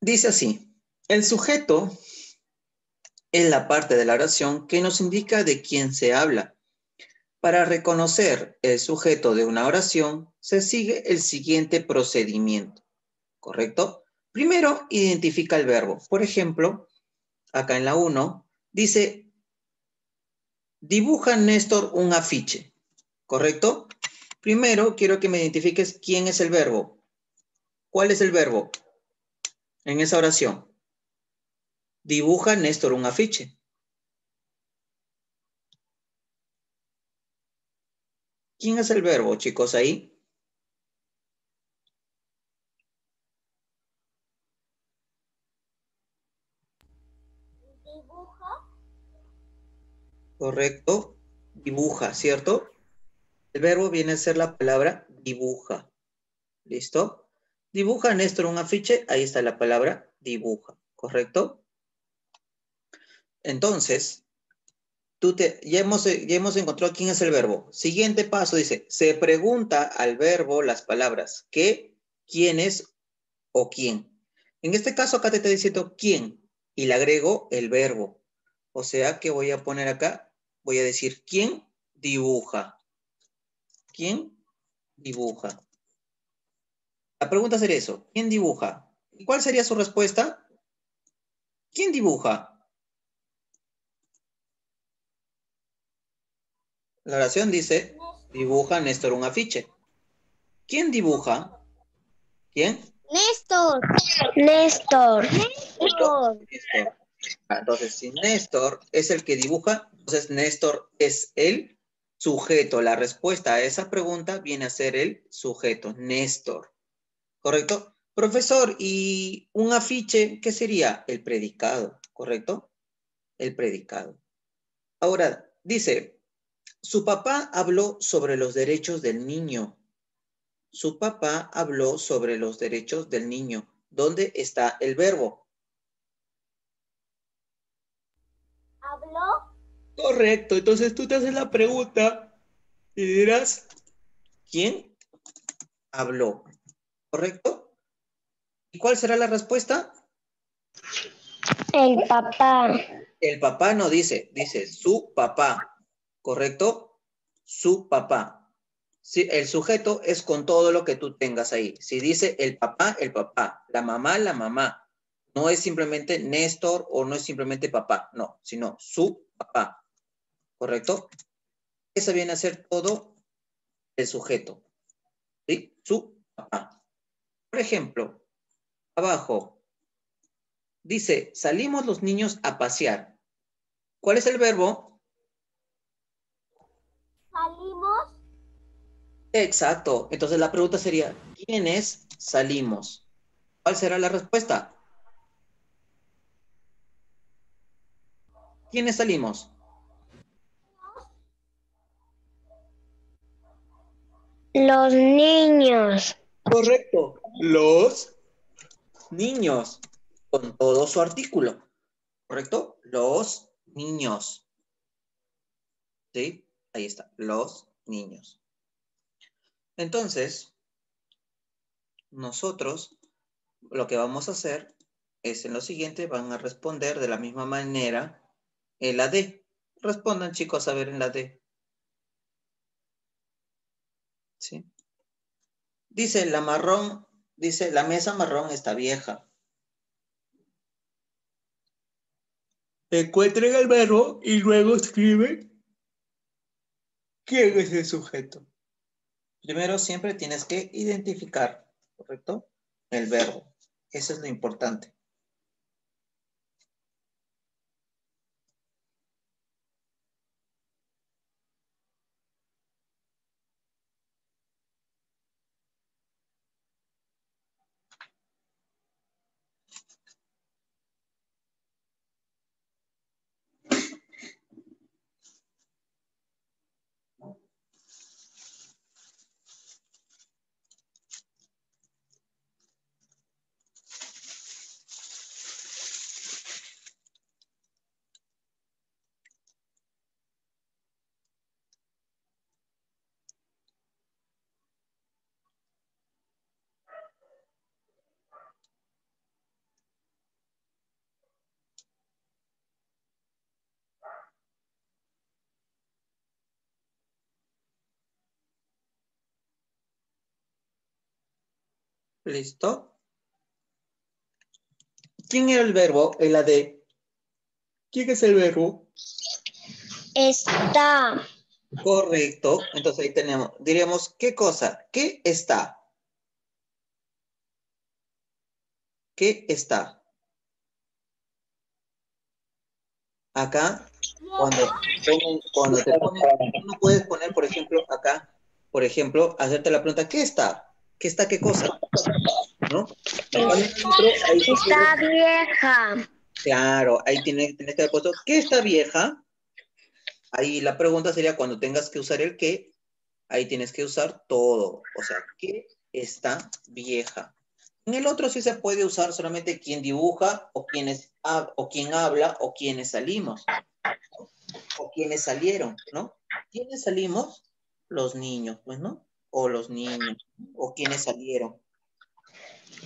Dice así, el sujeto es la parte de la oración que nos indica de quién se habla. Para reconocer el sujeto de una oración, se sigue el siguiente procedimiento, ¿correcto? Primero, identifica el verbo. Por ejemplo, acá en la 1, dice, dibuja Néstor un afiche, ¿correcto? Primero, quiero que me identifiques quién es el verbo. ¿Cuál es el verbo en esa oración? Dibuja Néstor un afiche. ¿Quién es el verbo, chicos, ahí? Dibuja. Correcto. Dibuja, ¿cierto? El verbo viene a ser la palabra dibuja. ¿Listo? Dibuja Néstor un afiche, ahí está la palabra dibuja, ¿correcto? Entonces, ya hemos encontrado quién es el verbo. Siguiente paso dice, se pregunta al verbo las palabras qué, quiénes o quién. En este caso acá te está diciendo quién y le agrego el verbo. O sea que voy a poner acá, voy a decir quién dibuja. ¿Quién dibuja? La pregunta sería eso, ¿quién dibuja? ¿Y cuál sería su respuesta? ¿Quién dibuja? La oración dice, dibuja Néstor un afiche. ¿Quién dibuja? ¿Quién? Néstor. Néstor. ¿Correcto? Néstor. Néstor. Entonces, si Néstor es el que dibuja, entonces Néstor es el sujeto. La respuesta a esa pregunta viene a ser el sujeto, Néstor. ¿Correcto? Profesor, ¿y un afiche qué sería? El predicado, ¿correcto? El predicado. Ahora, dice, su papá habló sobre los derechos del niño. Su papá habló sobre los derechos del niño. ¿Dónde está el verbo? Habló. Correcto, entonces tú te haces la pregunta y dirás, ¿quién habló? ¿Correcto? ¿Y cuál será la respuesta? El papá. El papá no dice, dice su papá, ¿correcto? Su papá. Sí, el sujeto es con todo lo que tú tengas ahí. Si dice el papá, el papá. La mamá, la mamá. No es simplemente Néstor o no es simplemente papá, no, sino su papá, ¿correcto? Eso viene a ser todo el sujeto, ¿sí? Su papá. Por ejemplo, abajo dice, salimos los niños a pasear. ¿Cuál es el verbo? Salimos. Exacto. Entonces la pregunta sería, ¿quiénes salimos? ¿Cuál será la respuesta? ¿Quiénes salimos? Los niños. Correcto. Los niños. Con todo su artículo. ¿Correcto? Los niños. ¿Sí? Ahí está. Los niños. Entonces, nosotros lo que vamos a hacer es en lo siguiente, van a responder de la misma manera en la D. Respondan, chicos, a ver en la D. ¿Sí? Dice, la mesa marrón está vieja. Encuentren el verbo y luego escriben quién es el sujeto. Primero siempre tienes que identificar, ¿correcto? El verbo. Eso es lo importante. ¿Listo? ¿Quién era el verbo en la D? ¿Quién es el verbo? Está. Correcto. Entonces ahí tenemos, diríamos, ¿qué cosa? ¿Qué está? ¿Qué está? Acá, cuando te ponen, tú no puedes poner, por ejemplo, acá, por ejemplo, hacerte la pregunta, ¿qué está? ¿Qué está qué cosa? ¿No? En cambio, en el otro, ahí sí Está tienes, vieja. claro, ahí tienes que haber puesto, ¿qué está vieja? Ahí la pregunta sería cuando tengas que usar el qué, ahí tienes que usar todo. O sea, ¿qué está vieja? En el otro sí se puede usar solamente quién dibuja o o quién habla o quiénes salimos o quiénes salieron, ¿no? ¿Quiénes salimos? Los niños, pues, ¿no? O los niños, o quiénes salieron.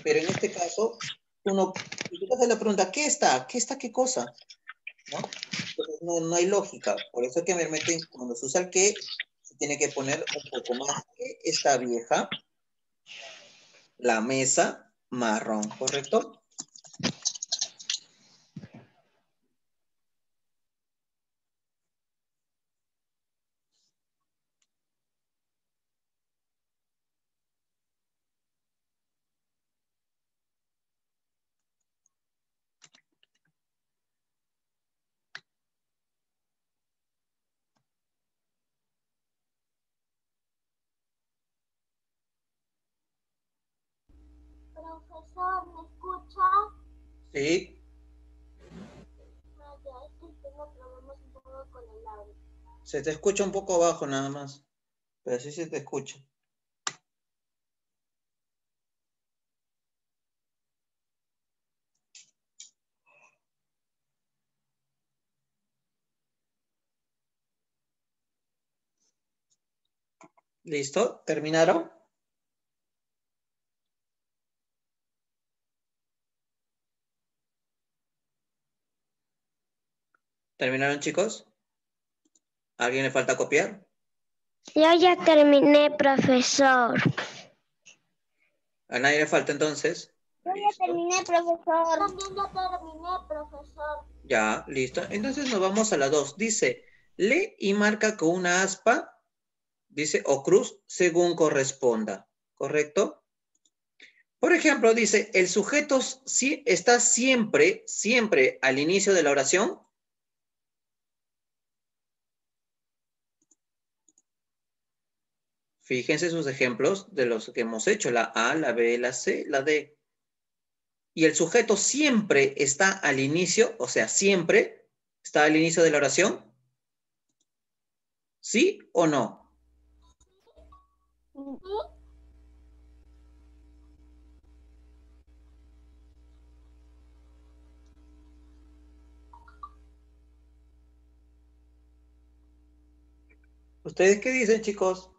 Pero en este caso, si tú te haces la pregunta, ¿qué está? ¿Qué está qué cosa? ¿No? Entonces no hay lógica. Por eso es que realmente cuando se usa el qué, se tiene que poner un poco más. ¿Qué está vieja? La mesa marrón, ¿correcto? Profesor, ¿me escucha? Sí. Ya, es que tengo problemas un poco con el audio. Se te escucha un poco bajo nada más. Pero sí se te escucha. ¿Listo? ¿Terminaron? ¿Terminaron, chicos? ¿A alguien le falta copiar? Yo ya terminé, profesor. ¿A nadie le falta entonces? Yo ya Listo. terminé, profesor. También ya terminé, profesor. Ya, listo. Entonces nos vamos a la 2. Dice, lee y marca con una aspa, dice, o cruz, según corresponda. ¿Correcto? Por ejemplo, dice, el sujeto sí está siempre al inicio de la oración. Fíjense sus ejemplos de los que hemos hecho, la A, la B, la C, la D. Y el sujeto siempre está al inicio, o sea, siempre está al inicio de la oración. ¿Sí o no? ¿Ustedes qué dicen, chicos?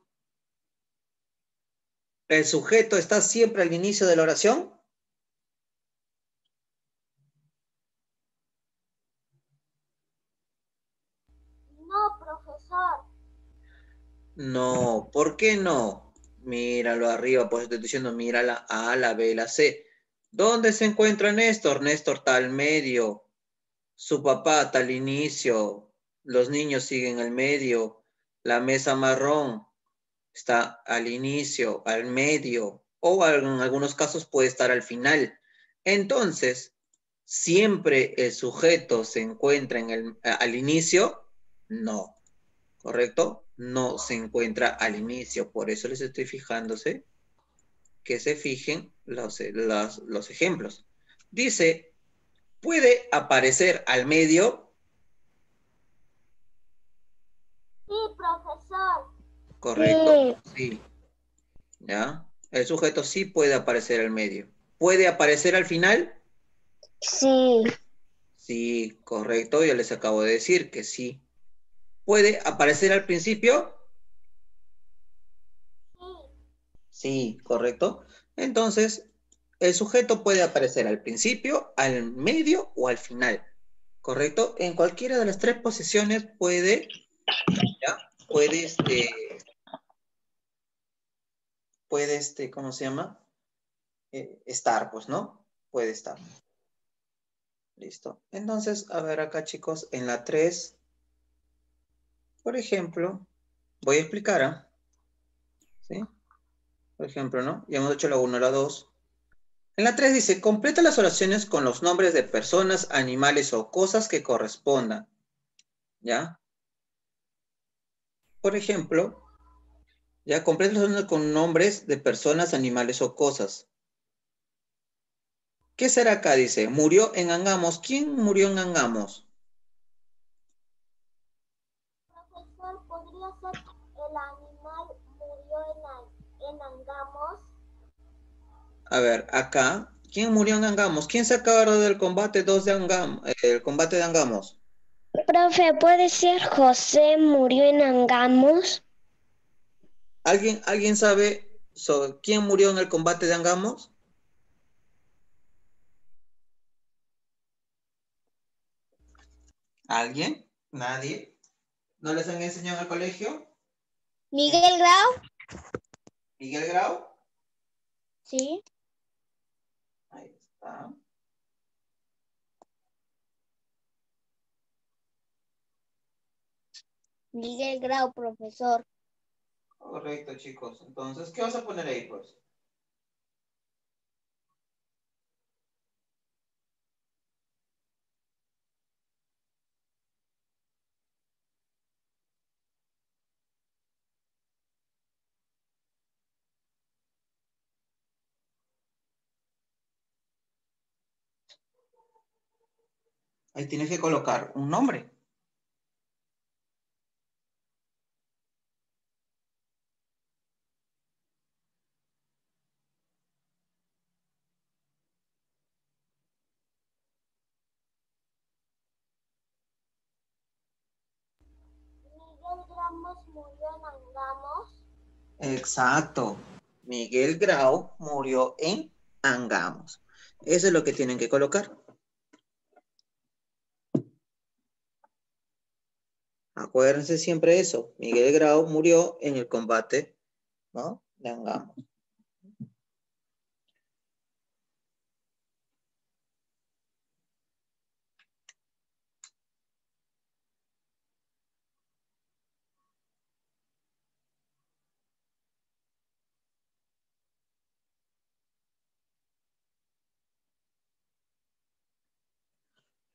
¿El sujeto está siempre al inicio de la oración? No, profesor. No, ¿por qué no? Míralo arriba, pues estoy diciendo, mira la A, la B, la C. ¿Dónde se encuentra Néstor? Néstor está al medio. Su papá está al inicio. Los niños siguen al medio. La mesa marrón está al inicio, al medio, o en algunos casos puede estar al final. Entonces, ¿siempre el sujeto se encuentra al inicio? No, ¿correcto? No se encuentra al inicio. Por eso les estoy fijándose que se fijen los ejemplos. Dice, puede aparecer al medio. Sí, profesor. Correcto, sí. ¿Ya? El sujeto sí puede aparecer al medio. ¿Puede aparecer al final? Sí. Sí, correcto. Ya les acabo de decir que sí. ¿Puede aparecer al principio? Sí, correcto. Entonces, el sujeto puede aparecer al principio, al medio o al final. ¿Correcto? En cualquiera de las tres posiciones puede, ¿ya? Puede, ¿cómo se llama? estar, pues, ¿no? Puede estar. Listo. Entonces, a ver acá, chicos, en la 3, por ejemplo, voy a explicar, ¿ah? ¿Sí? Por ejemplo, ¿no? Ya hemos hecho la 1, la 2. En la 3 dice, completa las oraciones con los nombres de personas, animales o cosas que correspondan. ¿Ya? Por ejemplo, ya completa las oraciones con nombres de personas, animales o cosas. ¿Qué será acá? Dice, murió en Angamos. ¿Quién murió en Angamos? Profesor, ¿podría ser el animal murió en Angamos? A ver, acá. ¿Quién murió en Angamos? ¿Quién se acaba del combate 2 de Angamos? El combate de Angamos. Profe, ¿puede ser José murió en Angamos? ¿Alguien sabe quién murió en el combate de Angamos? ¿Alguien? ¿Nadie? ¿No les han enseñado en el colegio? ¿Miguel Grau? ¿Miguel Grau? Sí. Ahí está. Miguel Grau, profesor. Correcto, chicos. Entonces, ¿qué vas a poner ahí, pues? Ahí tienes que colocar un nombre. Miguel Ramos murió en Angamos. Exacto. Miguel Grau murió en Angamos. Eso es lo que tienen que colocar. Acuérdense siempre eso. Miguel Grau murió en el combate, ¿no? De Angamos.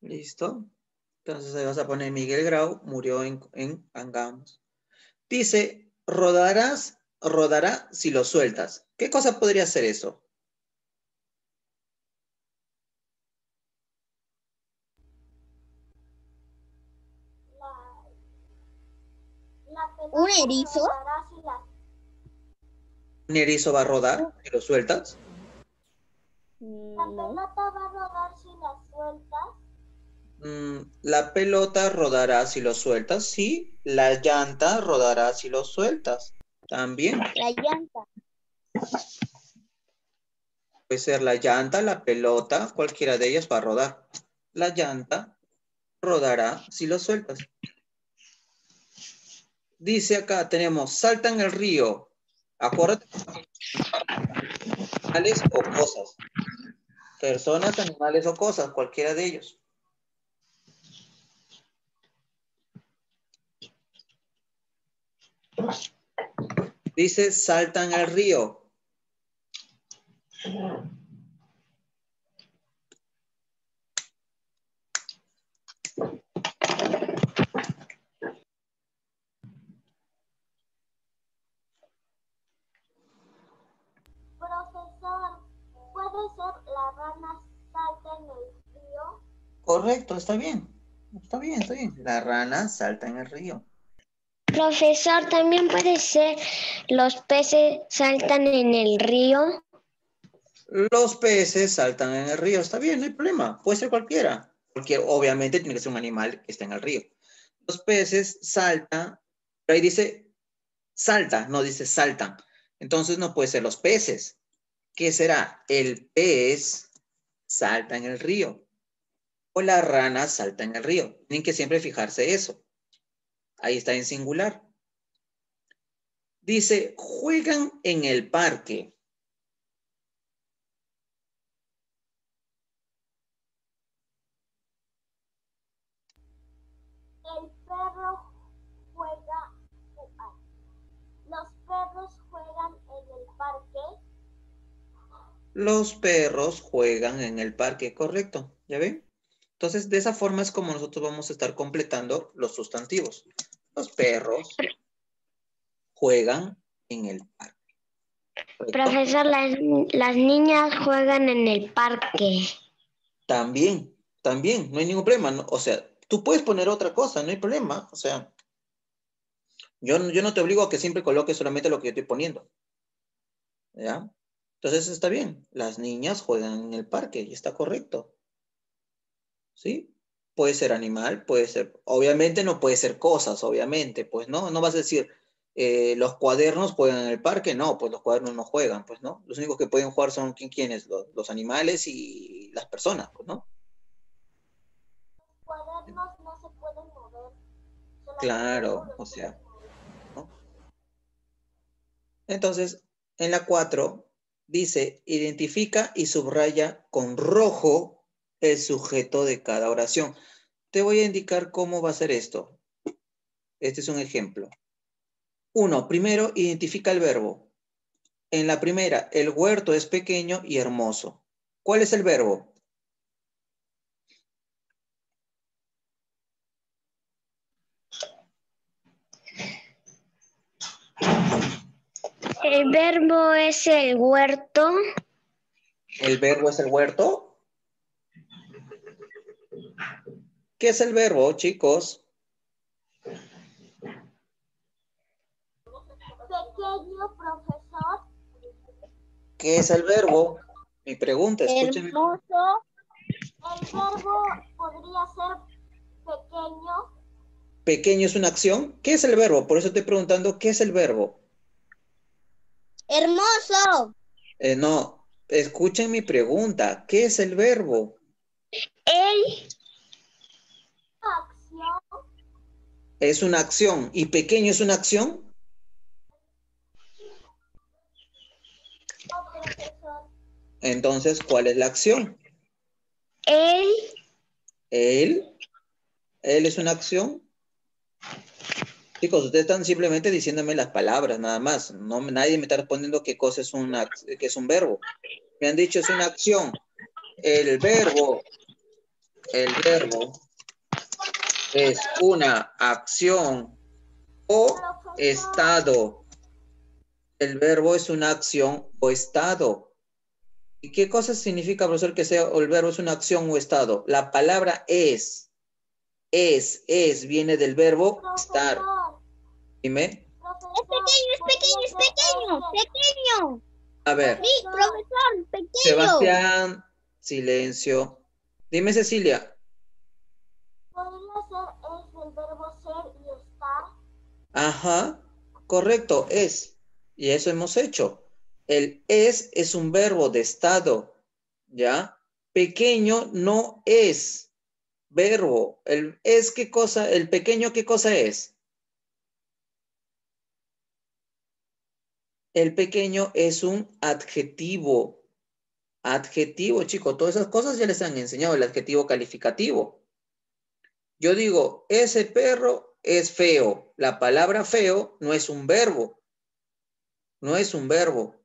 ¿Listo? Entonces ahí vas a poner Miguel Grau murió en Angamos. Dice, rodará si lo sueltas. ¿Qué cosa podría ser eso? La pelota ¿Un erizo? rodará si la... ¿Un erizo va a rodar si lo sueltas? La pelota va a rodar si la sueltas. La pelota rodará si lo sueltas. Sí, la llanta rodará si lo sueltas. También La llanta. puede ser la llanta, la pelota, cualquiera de ellas va a rodar. La llanta rodará si lo sueltas. Dice acá, tenemos, salta en el río. Acuérdate, animales o cosas. Personas, animales o cosas, cualquiera de ellos. Dice, salta en el río. Profesor, ¿puede ser la rana salta en el río? Correcto, está bien. Está bien, está bien. La rana salta en el río. Profesor, también puede ser los peces saltan en el río. Los peces saltan en el río. Está bien, no hay problema. Puede ser cualquiera. Obviamente tiene que ser un animal que está en el río. Los peces saltan. Pero ahí dice salta, no dice saltan. Entonces no puede ser los peces. ¿Qué será? El pez salta en el río. O la rana salta en el río. Tienen que siempre fijarse eso. Ahí está en singular. Dice, juegan en el parque. Los perros juegan en el parque, correcto. ¿Ya ven? Entonces, de esa forma es como nosotros vamos a estar completando los sustantivos. Los perros juegan en el parque. ¿Correcto? Profesor, las niñas juegan en el parque. También, no hay ningún problema, ¿no? O sea, tú puedes poner otra cosa, no hay problema. O sea, yo no te obligo a que siempre coloques solamente lo que yo estoy poniendo. ¿Ya? Entonces está bien. Las niñas juegan en el parque y está correcto. ¿Sí? Puede ser animal, puede ser, obviamente no puede ser cosas, obviamente, pues no, no vas a decir, los cuadernos juegan en el parque, no, pues los cuadernos no juegan, pues no, los únicos que pueden jugar son quiénes, los animales y las personas, pues no. Los cuadernos no se pueden mover. Solamente Claro, uno o los puede sea, mover. ¿no? Entonces, en la 4 dice, identifica y subraya con rojo el sujeto de cada oración. Te voy a indicar cómo va a ser esto. Este es un ejemplo. 1. Primero, identifica el verbo. En la primera, el huerto es pequeño y hermoso. ¿Cuál es el verbo? El verbo es el huerto. ¿El verbo es el huerto? ¿Qué es el verbo, chicos? Pequeño, profesor. ¿Qué es el verbo? Mi pregunta, escúcheme. Hermoso. El verbo podría ser pequeño. Pequeño es una acción. ¿Qué es el verbo? Por eso estoy preguntando, ¿qué es el verbo? Hermoso. No, escuchen mi pregunta. ¿Qué es el verbo? El Acción. Es una acción. ¿Y pequeño es una acción? No, profesor. Entonces, ¿cuál es la acción? el ¿Él? ¿Él es una acción? Chicos, ustedes están simplemente diciéndome las palabras, nada más. No, nadie me está respondiendo qué cosa es qué es un verbo. Me han dicho es una acción. El verbo, el verbo es una acción o Profesor. estado. El verbo es una acción o estado. ¿Y qué cosa significa, profesor, que sea o el verbo es una acción o estado? La palabra viene del verbo estar. Profesor. Dime. Profesor. Es pequeño, es pequeño, pequeño. A ver, Sí, Profesor. profesor, pequeño. Sebastián, silencio. Dime, Cecilia. Podría ser es el verbo ser y estar. Ajá, correcto, es. Y eso hemos hecho. El es un verbo de estado, ¿ya? Pequeño no es verbo. El es, ¿qué cosa? El pequeño, ¿qué cosa es? El pequeño es un adjetivo. Adjetivo, chicos, todas esas cosas ya les han enseñado, el adjetivo calificativo. Yo digo, ese perro es feo. La palabra feo no es un verbo. No es un verbo.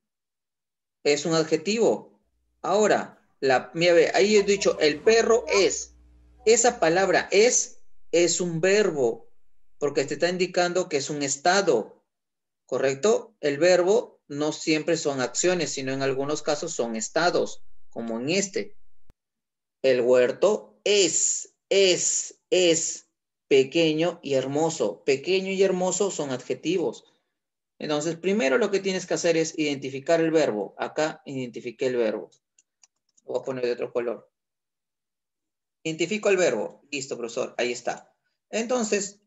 Es un adjetivo. Ahora, mira, ve, ahí he dicho, el perro es. Esa palabra es un verbo, porque te está indicando que es un estado, ¿correcto? El verbo no siempre son acciones, sino en algunos casos son estados, como en este. El huerto es pequeño y hermoso. Pequeño y hermoso son adjetivos. Entonces, primero lo que tienes que hacer es identificar el verbo. Acá identifiqué el verbo. Lo voy a poner de otro color. Identifico el verbo. Listo, profesor. Ahí está. Entonces,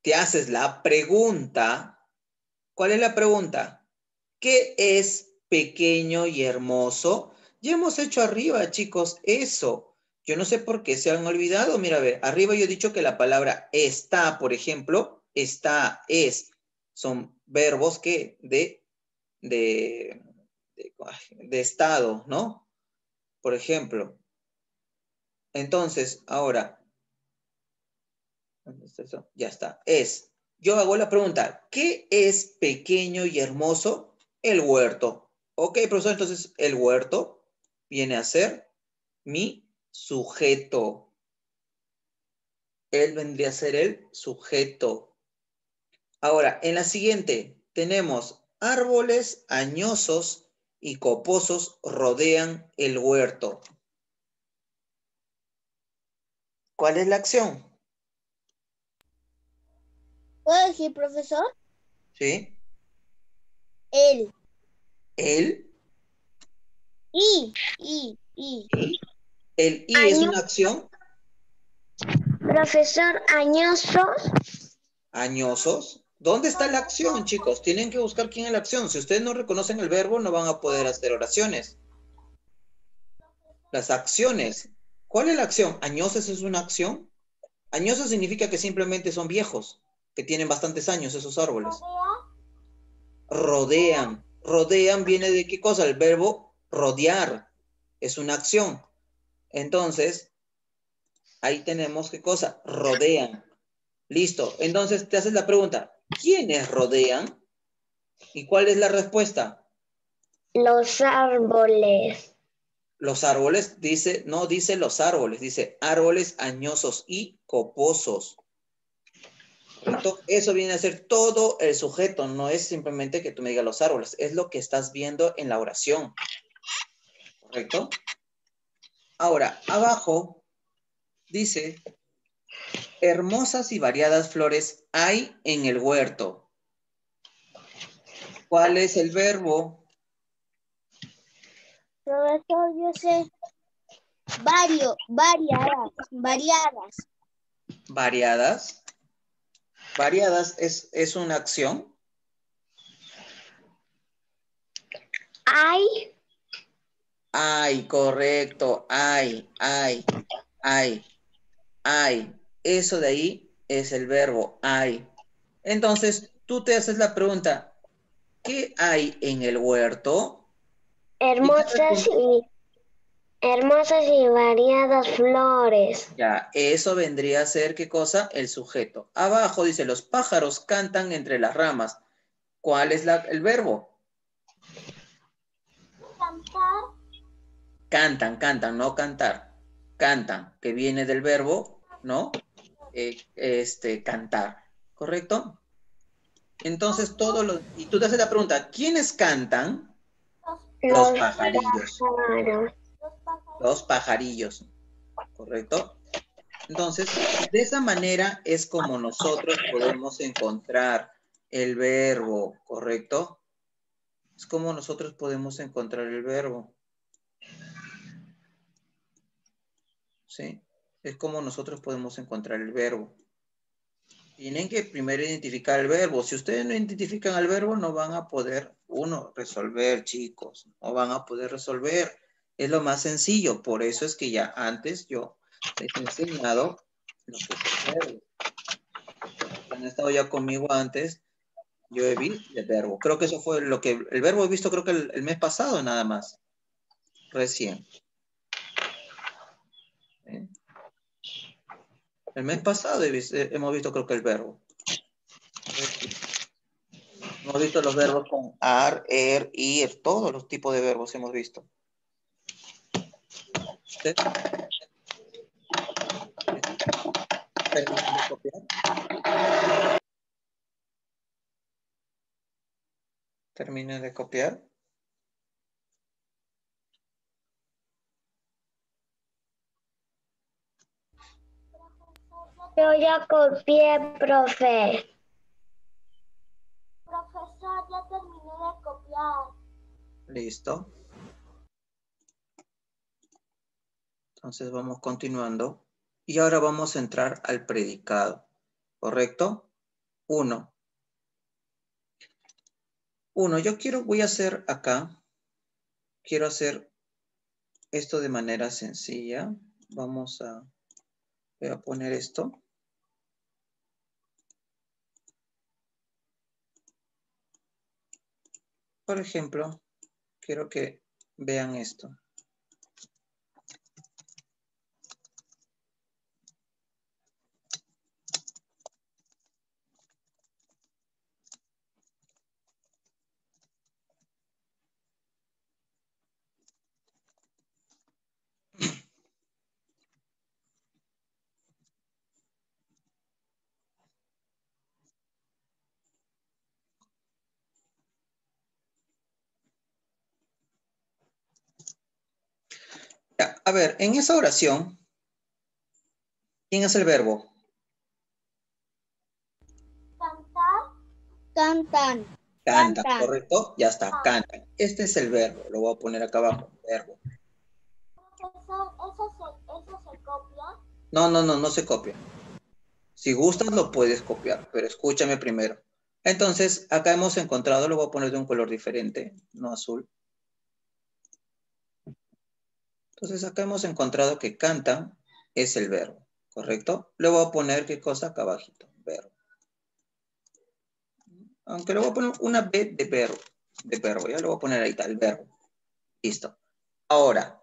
te haces la pregunta. ¿Cuál es la pregunta? ¿Qué es pequeño y hermoso? Ya hemos hecho arriba, chicos, eso. Yo no sé por qué se han olvidado. Mira, a ver, arriba yo he dicho que la palabra está, por ejemplo, está, es, son verbos que de, de estado, ¿no? Por ejemplo. Entonces, ahora, ¿dónde está eso? Ya está. Yo hago la pregunta, ¿qué es pequeño y hermoso? El huerto. Ok, profesor, entonces el huerto viene a ser mi sujeto. Él vendría a ser el sujeto. Ahora, en la siguiente tenemos árboles añosos y coposos rodean el huerto. ¿Cuál es la acción? ¿Puedo decir, profesor? ¿Sí? Él. Él. Y. El I es Año, una acción. profesor Añosos. Añosos. ¿Dónde está la acción, chicos? Tienen que buscar quién es la acción. Si ustedes no reconocen el verbo, no van a poder hacer oraciones. Las acciones. ¿Cuál es la acción? ¿Añosos es una acción? Añosos significa que simplemente son viejos, que tienen bastantes años esos árboles. Rodean. Rodean viene de qué cosa? El verbo rodear. Es una acción. Entonces, ahí tenemos qué cosa? Rodean. Listo. Entonces te haces la pregunta, ¿quiénes rodean? ¿Y cuál es la respuesta? Los árboles. Los árboles, dice, no dice los árboles, dice árboles añosos y coposos. ¿Correcto? Eso viene a ser todo el sujeto, no es simplemente que tú me digas los árboles, es lo que estás viendo en la oración. ¿Correcto? Ahora, abajo dice, hermosas y variadas flores hay en el huerto. ¿Cuál es el verbo? Profesor, yo sé. Variadas. Variadas. Variadas es una acción. Hay Hay, correcto. Hay. Eso de ahí es el verbo hay. Entonces, tú te haces la pregunta, ¿qué hay en el huerto? ¿Y qué hermosas responde? y hermosas y variadas flores. Ya, eso vendría a ser, ¿qué cosa? El sujeto. Abajo dice, los pájaros cantan entre las ramas. ¿Cuál es el verbo? Cantar. Cantan, no cantar. Cantan, que viene del verbo, ¿no? Cantar, ¿correcto? Entonces, y tú te haces la pregunta, ¿quiénes cantan? Los Los pajarillos, pájaros. Los pájaros. los pajarillos, ¿correcto? Entonces, de esa manera es como nosotros podemos encontrar el verbo, ¿correcto? Es como nosotros podemos encontrar el verbo, ¿sí? Es como nosotros podemos encontrar el verbo. Tienen que primero identificar el verbo. Si ustedes no identifican el verbo, no van a poder, resolver, chicos. No van a poder resolver. Es lo más sencillo. Por eso es que ya antes yo les he enseñado lo que es el verbo. Han estado ya conmigo antes. Yo he visto el verbo. Creo que eso fue lo que... El verbo he visto creo que el mes pasado nada más. Recién. ¿Eh? El mes pasado hemos visto creo que el verbo. Hemos visto los verbos con ar, ir, todos los tipos de verbos hemos visto. ¿Sí? Terminen de copiar. Terminen de copiar. Yo ya copié, profe. Profesor, ya terminé de copiar. Listo. Entonces vamos continuando. Y ahora vamos a entrar al predicado. ¿Correcto? Uno. Voy a hacer acá. Quiero hacer esto de manera sencilla. Voy a poner esto. Por ejemplo, quiero que vean esto. A ver, en esa oración, ¿quién es el verbo? Cantar. Cantan. Canta, Cantan. ¿correcto? Ya está, canta. Este es el verbo. Lo voy a poner acá abajo, verbo. Profesor, ¿eso se copia? No se copia. Si gustas lo puedes copiar, pero escúchame primero. Entonces, acá hemos encontrado, lo voy a poner de un color diferente, no azul. Entonces, acá hemos encontrado que cantan es el verbo, ¿correcto? Le voy a poner, ¿qué cosa? Acá abajito, verbo. Aunque le voy a poner una B de verbo, ya lo voy a poner ahí, está, el verbo. Listo. Ahora,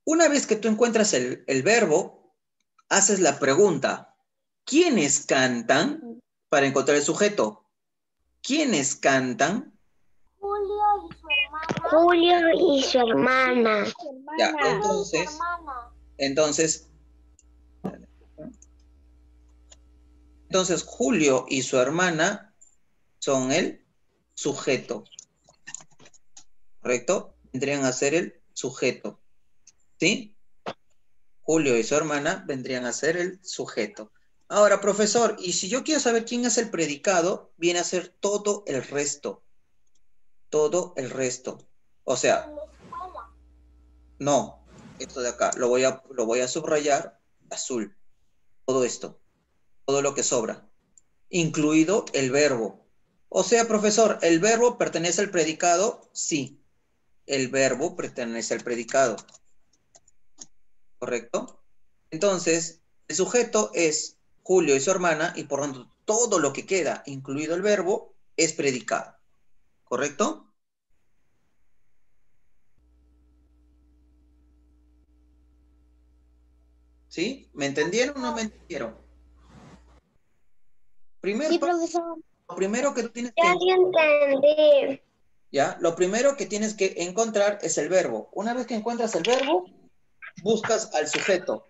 una vez que tú encuentras el verbo, haces la pregunta, ¿quiénes cantan? Para encontrar el sujeto. ¿Quiénes cantan? Julio y su hermana. Julio y su hermana. Ya, Julio y su hermana. entonces Julio y su hermana son el sujeto, ¿correcto? Vendrían a ser el sujeto, ¿sí? Julio y su hermana vendrían a ser el sujeto. Ahora, profesor, y si yo quiero saber quién es el predicado, viene a ser todo el resto. Todo el resto. O sea, En la escuela. no, esto de acá, lo voy a subrayar azul. Todo esto, todo lo que sobra, incluido el verbo. O sea, profesor, ¿el verbo pertenece al predicado? Sí, el verbo pertenece al predicado. ¿Correcto? Entonces, el sujeto es Julio y su hermana, y por lo tanto, todo lo que queda, incluido el verbo, es predicado. ¿Correcto? ¿Sí? ¿Me entendieron o no me entendieron? Sí, profesor. Lo primero que tú tienes Ya que sí entendí. ¿ya? Lo primero que tienes que encontrar es el verbo. Una vez que encuentras el verbo, buscas al sujeto.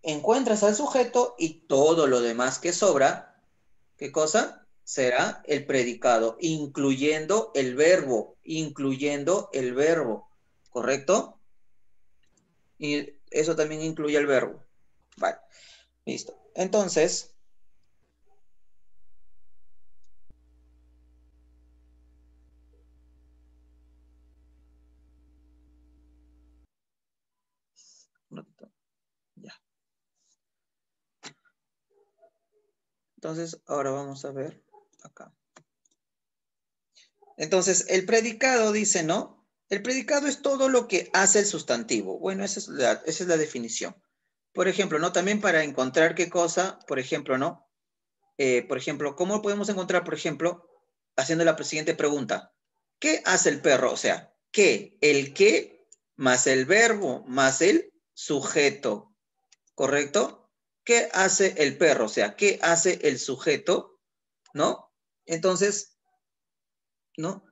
Encuentras al sujeto y todo lo demás que sobra, ¿qué cosa? Será el predicado, incluyendo el verbo, ¿correcto? Y eso también incluye el verbo. Vale, listo. Entonces, ya. Entonces, ahora vamos a ver acá. Entonces, el predicado dice, ¿no? El predicado es todo lo que hace el sustantivo. Bueno, esa es la definición. Por ejemplo, ¿no? También para encontrar qué cosa, por ejemplo, ¿no? Por ejemplo, ¿cómo podemos encontrar, por ejemplo, haciendo la siguiente pregunta? ¿Qué hace el perro? O sea, ¿qué? El qué más el verbo más el sujeto, ¿correcto? ¿Qué hace el perro? O sea, ¿qué hace el sujeto? ¿No? Entonces, ¿no?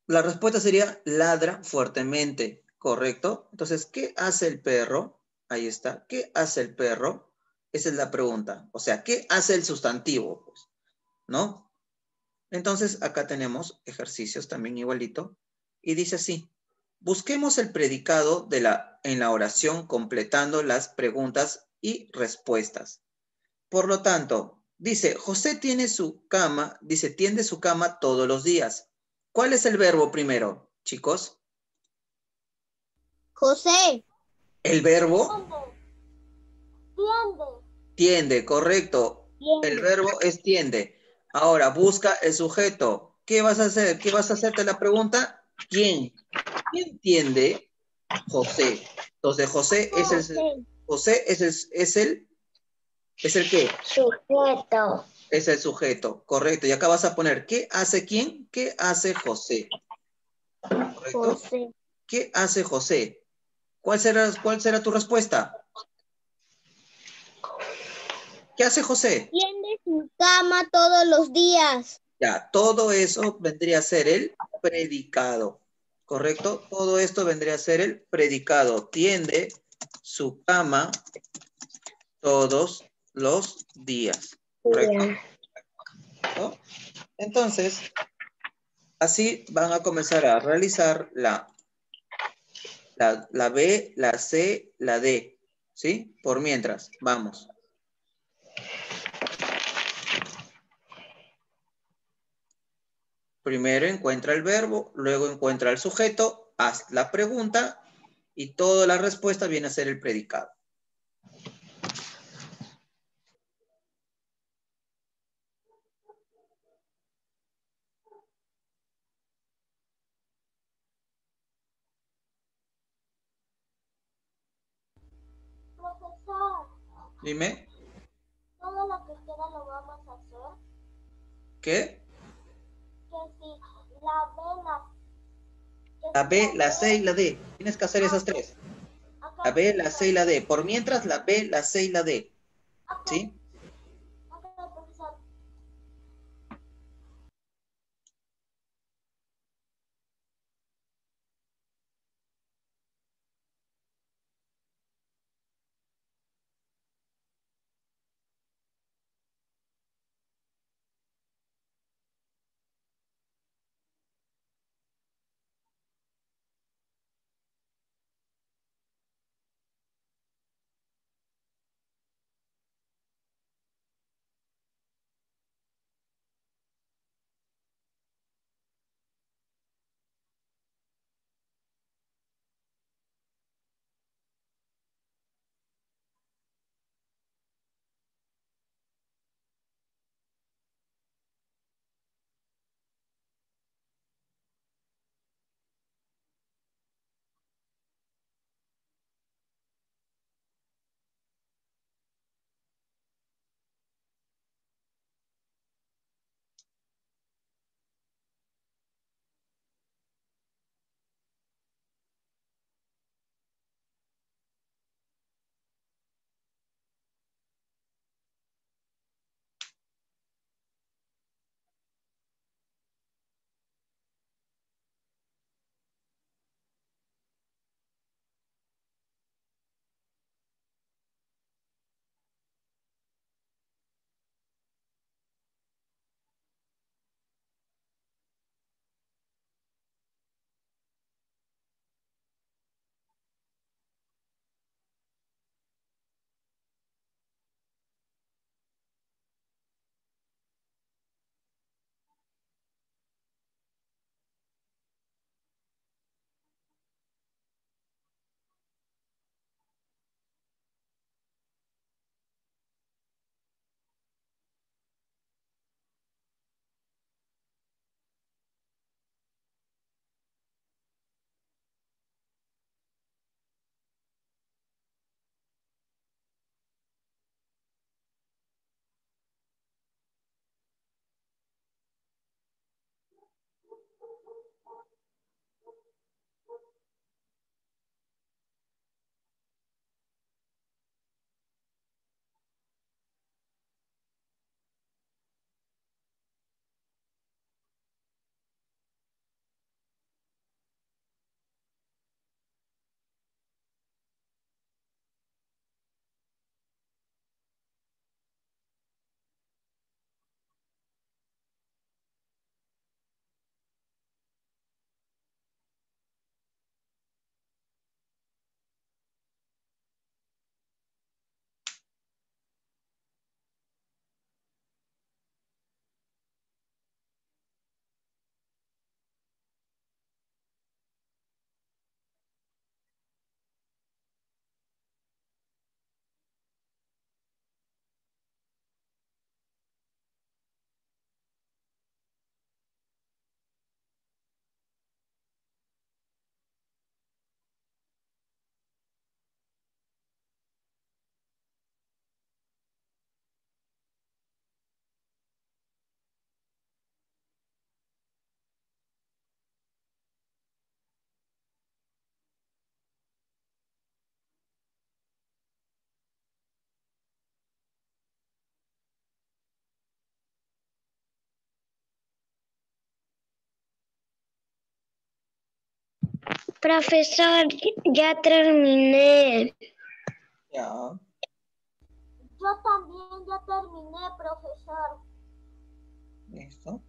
La respuesta sería ladra fuertemente, ¿correcto? Entonces, ¿qué hace el perro? Ahí está. ¿Qué hace el perro? Esa es la pregunta. O sea, ¿qué hace el sustantivo? Pues, ¿no? Entonces, acá tenemos ejercicios también igualito. Y dice así, busquemos el predicado en la oración completando las preguntas y respuestas. Por lo tanto, dice, José tiende su cama todos los días. ¿Cuál es el verbo primero, chicos? José. El verbo Tiende. tiende, correcto. El verbo es tiende. Ahora, busca el sujeto. ¿Qué vas a hacer? ¿Qué vas a hacerte la pregunta? ¿Quién? ¿Quién tiende? José. Entonces, José es el ¿qué? Sujeto. Es el sujeto, correcto. Y acá vas a poner, ¿qué hace quién? ¿Qué hace José? ¿Correcto? José. ¿Qué hace José? ¿Cuál será tu respuesta? ¿Qué hace José? Tiende su cama todos los días. Ya, todo eso vendría a ser el predicado, ¿correcto? Todo esto vendría a ser el predicado. Tiende su cama todos los días, ¿correcto? ¿No? Entonces, así van a comenzar a realizar La B, la C, la D. ¿Sí? Por mientras, vamos. Primero encuentra el verbo, luego encuentra el sujeto, haz la pregunta y toda la respuesta viene a ser el predicado. Profesor, Dime, todo lo que queda lo vamos a hacer. ¿qué? Que si la B, La que si B, la la C y B, la D. Tienes que hacer esas tres. La ok, B, la profesor, C y la D. Por mientras, la B, la C y la D. ok, ¿Sí? ok, profesor. Profesor, ya terminé. Ya. Yo también ya terminé, profesor. Listo.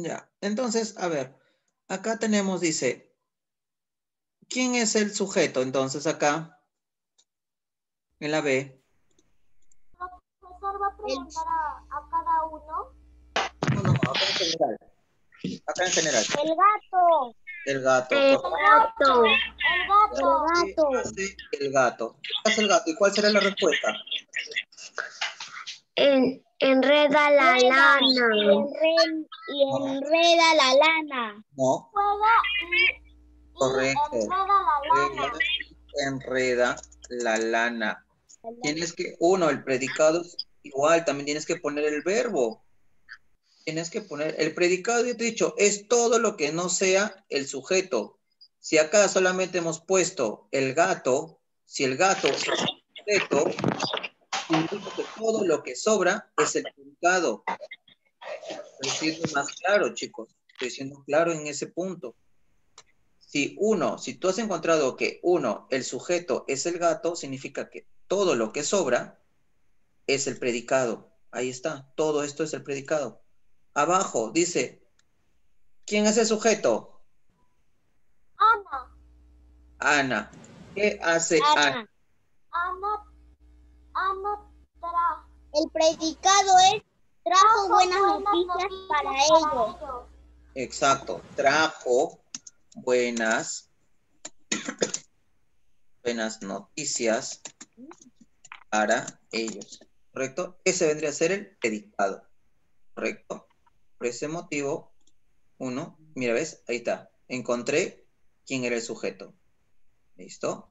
Ya, entonces, a ver, acá tenemos, dice, ¿quién es el sujeto? Entonces acá, en la B. Profesor, va a preguntar a cada uno. No, acá en general. Acá en general. El gato. El gato. El correcto. gato. El gato. El gato. ¿Qué hace el gato? ¿Qué hace el gato? ¿Y cuál será la respuesta? Enreda la Rueda lana. y enreda la lana. No, Juega y correcto. enreda la lana. Enreda la lana. Tienes que, uno, el predicado es igual, también tienes que poner el verbo. Tienes que poner, el predicado, yo te he dicho, es todo lo que no sea el sujeto. Si acá solamente hemos puesto el gato, si el gato es el sujeto, significa que todo lo que sobra es el predicado. Estoy siendo más claro, chicos. Estoy siendo claro en ese punto. Si tú has encontrado que el sujeto es el gato, significa que todo lo que sobra es el predicado. Ahí está, todo esto es el predicado. Abajo dice, ¿quién es el sujeto? Ana. Ana. ¿Qué hace Ana? Ana El predicado es trajo buenas noticias para ellos. Exacto, trajo buenas noticias para ellos. ¿Correcto? Ese vendría a ser el predicado. ¿Correcto? Por ese motivo, mira, ¿ves? Ahí está. Encontré quién era el sujeto. ¿Listo?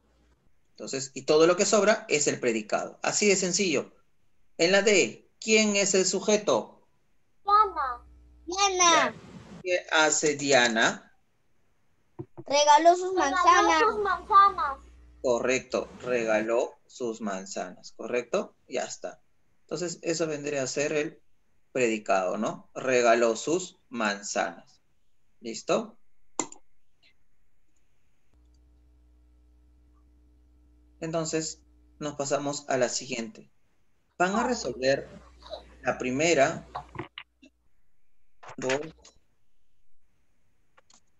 Entonces, y todo lo que sobra es el predicado. Así de sencillo. En la D, ¿quién es el sujeto? Diana ¿Qué hace Diana? regaló sus manzanas. Correcto, regaló sus manzanas, ¿correcto? Ya está. Entonces, eso vendría a ser el predicado, ¿no? Regaló sus manzanas. ¿Listo? Entonces, nos pasamos a la siguiente. Van a resolver la primera, 2,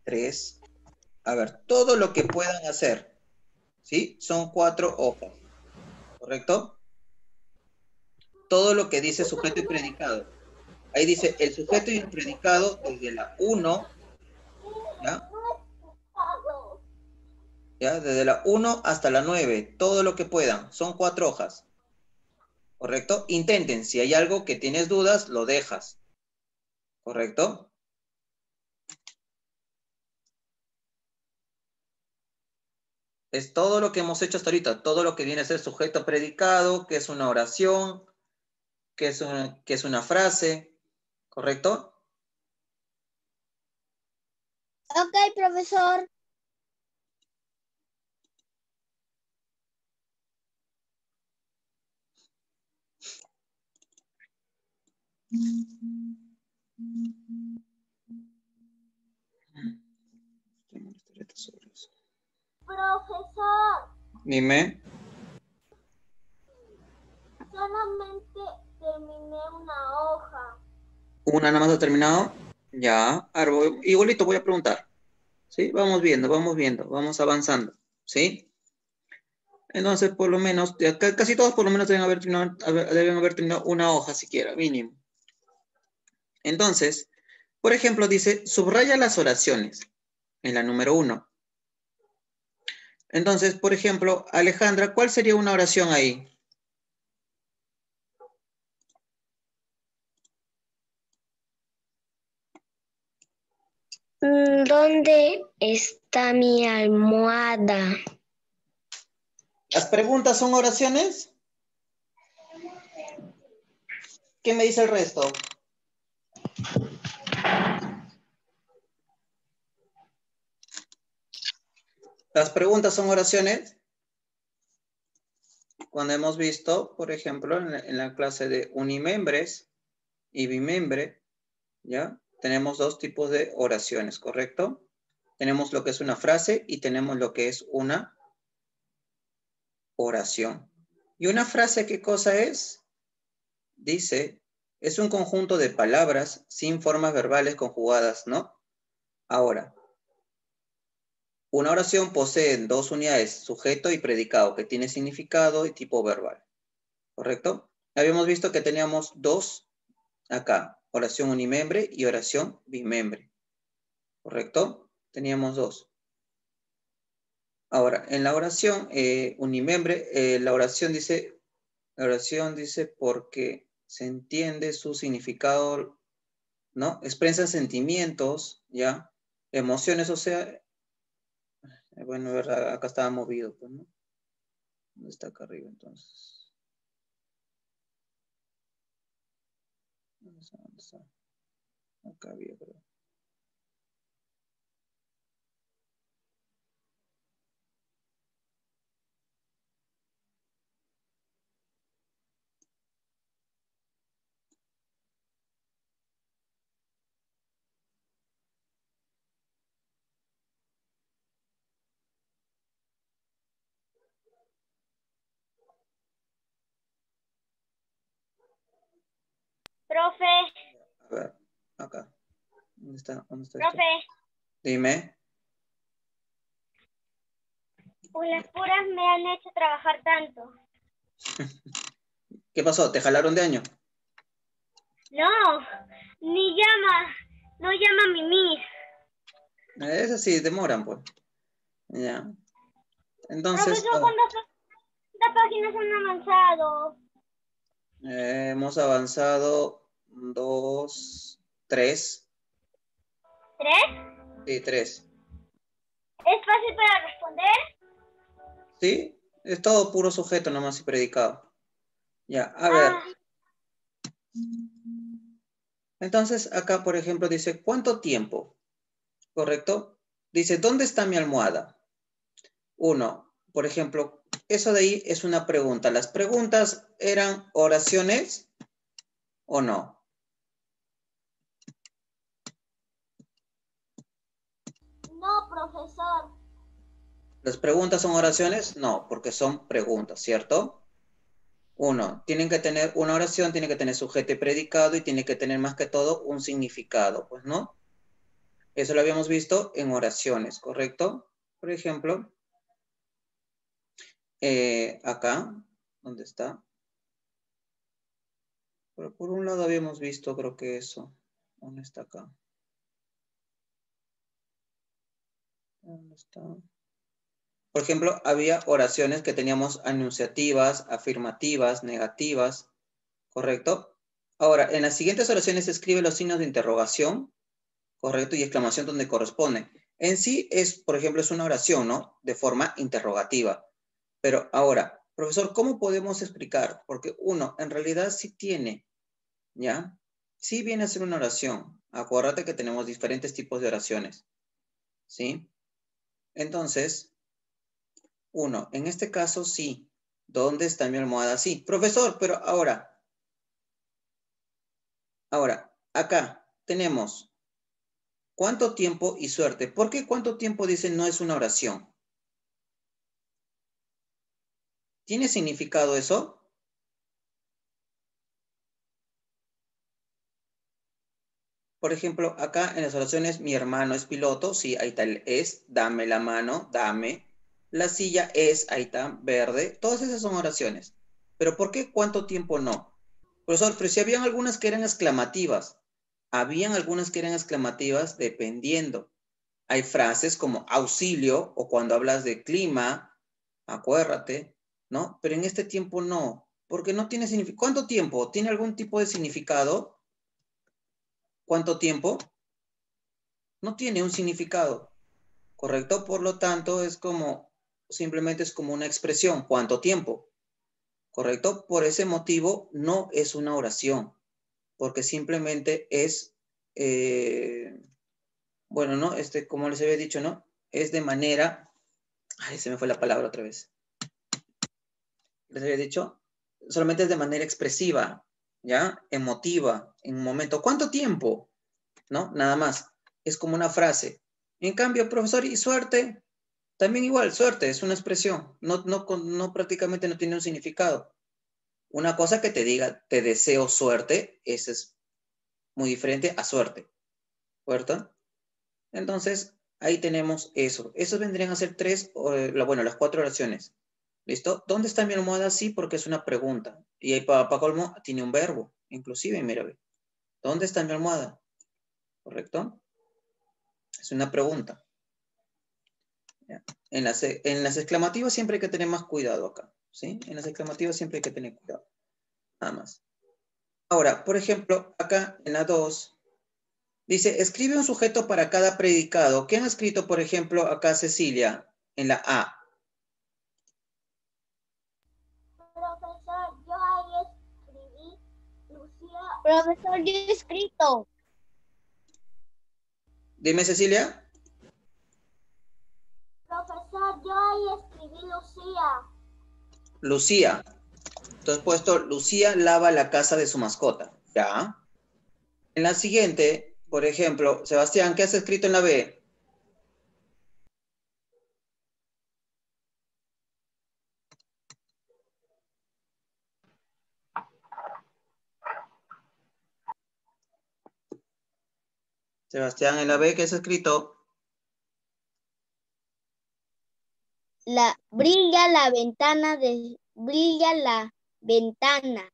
3. A ver, todo lo que puedan hacer. ¿Sí? Son 4 hojas. ¿Correcto? Todo lo que dice sujeto y predicado. Ahí dice el sujeto y el predicado desde la 1, ¿ya? ¿Ya? Desde la 1 hasta la 9, todo lo que puedan. Son 4 hojas. ¿Correcto? Intenten. Si hay algo que tienes dudas, lo dejas. ¿Correcto? Es todo lo que hemos hecho hasta ahorita. Todo lo que viene a ser sujeto predicado, que es una oración, que es una frase. ¿Correcto? Ok, profesor. Profesor, Dime. solamente terminé una hoja. ¿Una nada más ha terminado? Ya. Igualito voy a preguntar. ¿Sí? Vamos viendo, vamos avanzando. ¿Sí? Entonces, por lo menos, casi todos por lo menos deben haber terminado una hoja siquiera, mínimo. Entonces, por ejemplo, dice, subraya las oraciones en la número 1. Entonces, por ejemplo, Alejandra, ¿cuál sería una oración ahí? ¿Dónde está mi almohada? ¿Las preguntas son oraciones? ¿Qué me dice el resto? ¿Las preguntas son oraciones? Cuando hemos visto, por ejemplo, en la clase de unimembres y bimembre, ¿ya? Tenemos dos tipos de oraciones, ¿correcto? Tenemos lo que es una frase y tenemos lo que es una oración. ¿Y una frase qué cosa es? Dice, Es un conjunto de palabras sin formas verbales conjugadas, ¿no? Ahora, una oración posee dos unidades, sujeto y predicado, que tiene significado y tipo verbal. ¿Correcto? Habíamos visto que teníamos dos acá, oración unimembre y oración bimembre. ¿Correcto? Teníamos dos. Ahora, en la oración unimembre, la oración dice porque se entiende su significado, ¿no? Expresa sentimientos, ¿ya? Emociones, o sea, bueno, ¿verdad? Acá estaba movido, pues, ¿no? ¿Dónde está acá arriba, entonces? ¿Dónde está? ¿Dónde está? Acá había, creo. Profe, A ver, acá. ¿Dónde está? ¿Dónde está esto? profe, Dime. pues las puras me han hecho trabajar tanto. ¿Qué pasó? ¿Te jalaron de año? No, ni llama, no llama mi miss. Eso sí, demoran, pues. Ya. Entonces, Profesor, ¿cuántas páginas han avanzado? hemos avanzado 2, 3. ¿3? Sí, 3. ¿Es fácil para responder? Sí, es todo puro sujeto nomás y predicado. Ya, a ver. Ah, Entonces, acá, por ejemplo, dice, ¿cuánto tiempo? ¿Correcto? Dice, ¿dónde está mi almohada? 1, por ejemplo, eso de ahí es una pregunta. ¿Las preguntas eran oraciones o no? no, profesor. ¿Las preguntas son oraciones? No, porque son preguntas, ¿cierto? 1, tienen que tener una oración, tiene que tener sujeto y predicado y tiene que tener más que todo un significado, pues, ¿no? Eso lo habíamos visto en oraciones, ¿correcto? Por ejemplo, acá, ¿dónde está? Pero por un lado habíamos visto, creo que eso. ¿Dónde está acá? ¿Dónde está? Por ejemplo, había oraciones que teníamos anunciativas, afirmativas, negativas, ¿correcto? Ahora, en las siguientes oraciones se escribe los signos de interrogación, ¿correcto? Y exclamación donde corresponde. En sí es, por ejemplo, es una oración, ¿no? De forma interrogativa. Pero ahora, profesor, ¿cómo podemos explicar? Porque uno, en realidad sí tiene, ¿ya? Sí viene a ser una oración. Acuérdate que tenemos diferentes tipos de oraciones, ¿sí? Entonces, uno, en este caso sí. ¿Dónde está mi almohada? Sí. Profesor, pero ahora, acá tenemos ¿cuánto tiempo y suerte? ¿Por qué cuánto tiempo dice no es una oración? ¿Tiene significado eso? Por ejemplo, acá en las oraciones, mi hermano es piloto, sí, ahí está el es, dame la mano, dame. La silla es, ahí está, verde. Todas esas son oraciones. Pero ¿por qué cuánto tiempo no? Profesor, pero si habían algunas que eran exclamativas. Habían algunas que eran exclamativas dependiendo. Hay frases como auxilio o cuando hablas de clima, acuérdate, ¿no? Pero en este tiempo no, porque no tiene significado. ¿Cuánto tiempo? ¿Tiene algún tipo de significado? ¿Cuánto tiempo? No tiene un significado, ¿correcto? Por lo tanto, es como, simplemente es como una expresión, ¿cuánto tiempo? ¿Correcto? Por ese motivo, no es una oración, porque simplemente es, bueno, ¿no? Como les había dicho, ¿no? Es de manera, ay, se me fue la palabra otra vez. Les había dicho, solamente es de manera expresiva, ¿ya? Emotiva, en un momento. ¿Cuánto tiempo? ¿No? Nada más. Es como una frase. En cambio, profesor, y suerte, también igual, suerte, es una expresión. No prácticamente no tiene un significado. Una cosa que te diga, te deseo suerte, eso es muy diferente a suerte, ¿cierto? Entonces, ahí tenemos eso. Esos vendrían a ser las 4 oraciones. ¿Listo? ¿Dónde está mi almohada? Sí, porque es una pregunta. Y ahí para colmo tiene un verbo. Inclusive, mira, ve. ¿Dónde está mi almohada? ¿Correcto? Es una pregunta. ¿Ya? En las exclamativas siempre hay que tener más cuidado acá. ¿Sí? En las exclamativas siempre hay que tener cuidado. Nada más. Ahora, por ejemplo, acá en la 2, dice, escribe un sujeto para cada predicado. ¿Qué han escrito, por ejemplo, acá Cecilia, en la A? Profesor, yo ahí escribí Lucía. Profesor, yo he escrito. Dime, Cecilia. Profesor, yo ahí escribí Lucía. Lucía. Entonces, puesto, Lucía lava la casa de su mascota. ¿Ya? En la siguiente, por ejemplo, Sebastián, ¿qué has escrito en la B? Sebastián, en la B, ¿qué has escrito? Brilla la ventana brilla la ventana.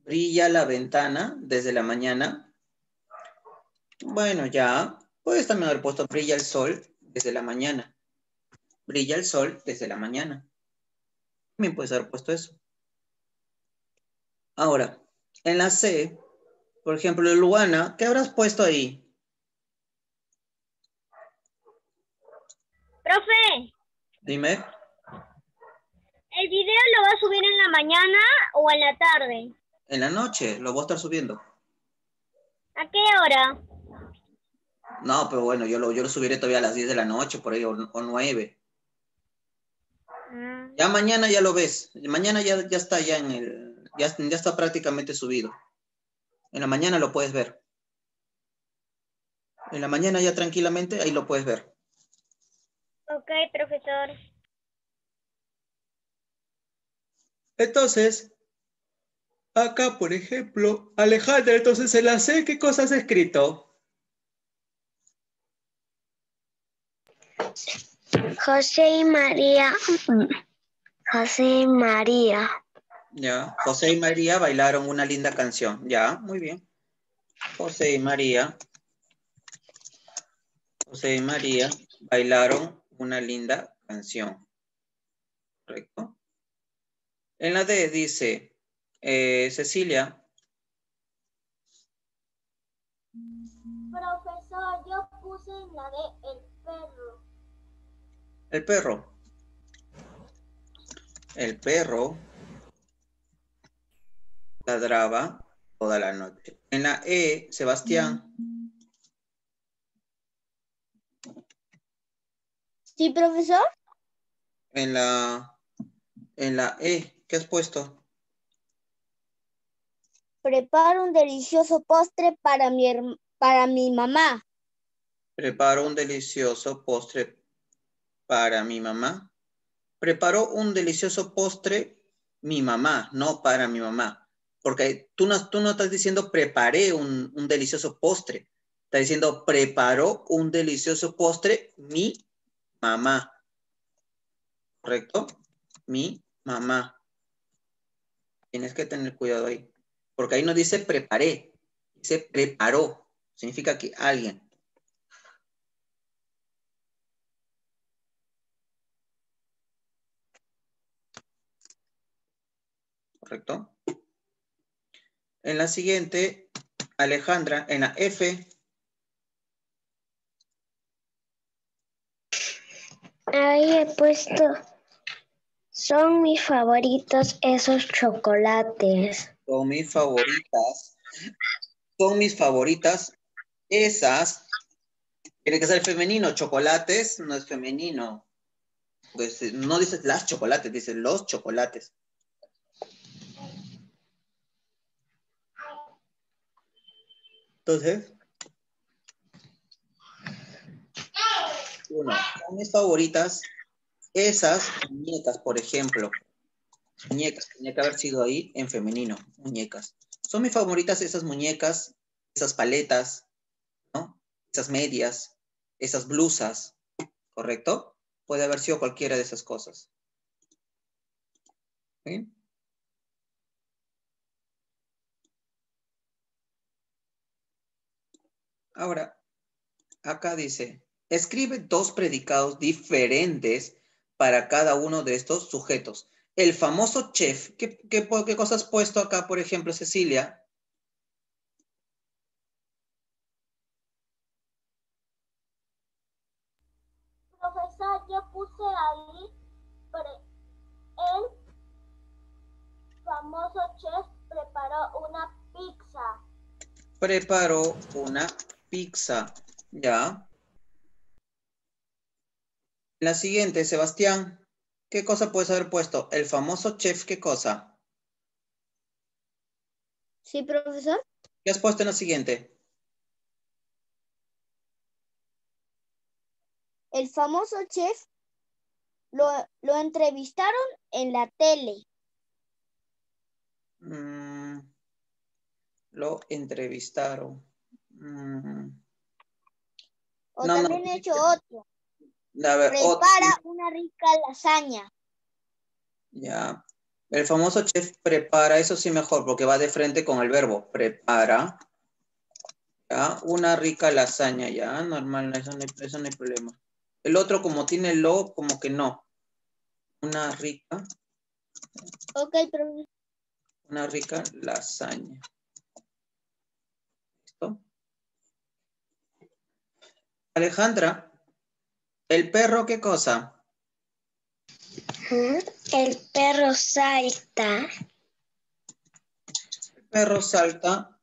Brilla la ventana desde la mañana. Bueno, ya. Puedes también haber puesto brilla el sol desde la mañana. Brilla el sol desde la mañana. También puedes haber puesto eso. Ahora, en la C, por ejemplo, Luana, ¿qué habrás puesto ahí? Profe, Dime. ¿el video lo va a subir en la mañana o en la tarde? En la noche, lo voy a estar subiendo. ¿A qué hora? No, pero bueno, yo lo subiré todavía a las 10 de la noche, por ahí, o 9. Ya mañana ya lo ves. Mañana ya está ya ya está prácticamente subido. En la mañana lo puedes ver. En la mañana ya tranquilamente ahí lo puedes ver. Ok, profesor. Entonces, acá, por ejemplo, Alejandra, entonces en la C, ¿qué cosas has escrito? José y María. José y María. Ya, José y María bailaron una linda canción. Ya, muy bien. José y María bailaron una linda canción. ¿Correcto? En la D dice, Cecilia. Profesor, yo puse en la D el perro. El perro. El perro ladraba toda la noche. En la E, Sebastián. ¿Sí, profesor? En la E, ¿qué has puesto? Preparo un delicioso postre para mi mamá. Preparo un delicioso postre para mi mamá. Preparó un delicioso postre mi mamá, no para mi mamá. Porque tú no estás diciendo preparé un delicioso postre. Estás diciendo preparó un delicioso postre mi mamá. ¿Correcto? Mi mamá. Tienes que tener cuidado ahí. Porque ahí no dice preparé, dice preparó. Significa que alguien. ¿Correcto? En la siguiente, Alejandra, en la F. Ahí he puesto, son mis favoritos esos chocolates. Son mis favoritas. Son mis favoritas. Esas. Tiene que ser femenino. Chocolates no es femenino. Pues, no dices las chocolates, dices los chocolates. Entonces, uno, son mis favoritas esas muñecas, por ejemplo. Muñecas, tenía que haber sido ahí en femenino, muñecas. Son mis favoritas esas muñecas, esas paletas, ¿no? Esas medias, esas blusas, ¿correcto? Puede haber sido cualquiera de esas cosas. ¿Sí? Ahora, acá dice, escribe dos predicados diferentes para cada uno de estos sujetos. El famoso chef, ¿qué cosa has puesto acá, por ejemplo, Cecilia? Profesor, yo puse ahí el famoso chef preparó una pizza. Preparó una pizza, ¿ya? La siguiente, Sebastián, ¿qué cosa puedes haber puesto? El famoso chef, ¿qué cosa? Sí, profesor. ¿Qué has puesto en la siguiente? El famoso chef lo entrevistaron en la tele. Lo entrevistaron. O No, también he hecho otro. a ver, otro. Prepara una rica lasaña. Ya. El famoso chef prepara, eso sí mejor, porque va de frente con el verbo. Prepara. Ya. Una rica lasaña, ya. Normal, eso no hay problema. El otro, como tiene lo, como que no. Una rica. Ok, profesor. Una rica lasaña. ¿Listo? Alejandra, ¿el perro qué cosa? El perro salta. El perro salta.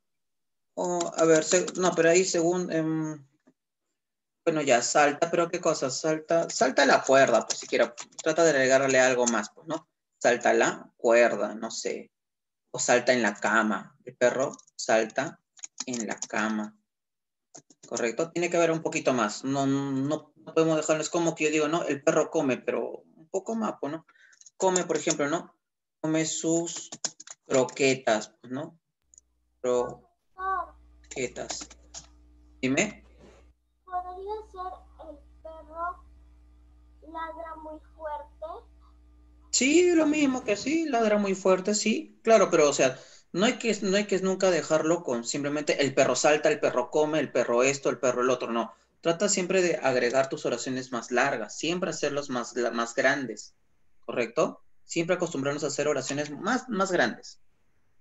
A ver, no, pero ahí según... bueno, ya, salta, pero ¿qué cosa? Salta la cuerda, pues siquiera. Trata de agregarle algo más, pues, ¿no? Salta la cuerda, no sé. O salta en la cama. El perro salta en la cama. ¿Correcto? Tiene que haber un poquito más. No podemos dejarlo, es como que yo digo, no, el perro come, pero un poco más, pues, ¿no? Come, por ejemplo, ¿no? Come sus croquetas, pues, ¿no? Profesor, Croquetas. Dime. ¿podría ser el perro ladra muy fuerte? Sí, lo mismo que sí, ladra muy fuerte, sí, claro, pero o sea, no hay que nunca dejarlo con simplemente el perro salta, el perro come, el perro esto, el perro el otro, no. Trata siempre de agregar tus oraciones más largas, siempre hacerlos más grandes, ¿correcto? Siempre acostumbrarnos a hacer oraciones más grandes,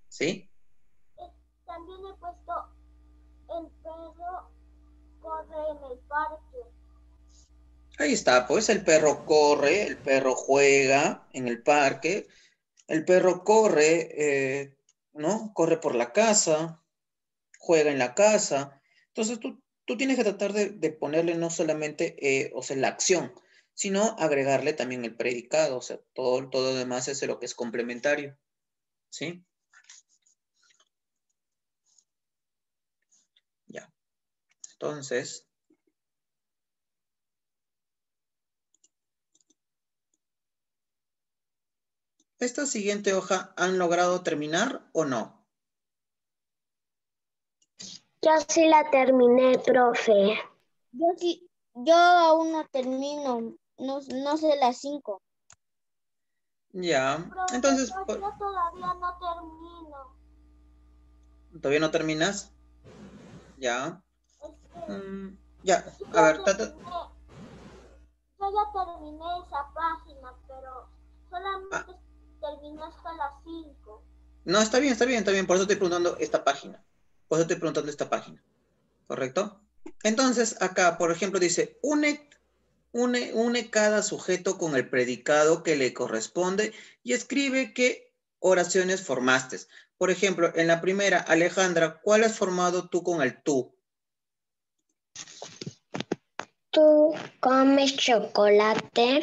¿sí? También he puesto el perro corre en el parque. Ahí está, pues el perro corre, el perro juega en el parque, el perro corre, ¿no? Corre por la casa, juega en la casa. Entonces tú tienes que tratar de ponerle no solamente, o sea, la acción, sino agregarle también el predicado, o sea, todo lo demás es lo que es complementario, ¿sí? Ya. Entonces, ¿esta siguiente hoja han logrado terminar o no? Yo sí la terminé, profe. Yo aún no termino. No sé las 5. Ya. Entonces, Profesor, yo todavía no termino. ¿todavía no terminas? Ya. Es que Ya. sí A ver, yo ya terminé esa página, pero ah, solamente terminé hasta las 5. no, está bien. Por eso estoy preguntando esta página. Por eso estoy preguntando esta página. ¿Correcto? Entonces, acá, por ejemplo, dice, une cada sujeto con el predicado que le corresponde y escribe qué oraciones formaste. Por ejemplo, en la primera, Alejandra, ¿cuál has formado tú con el tú? ¿Tú comes chocolate?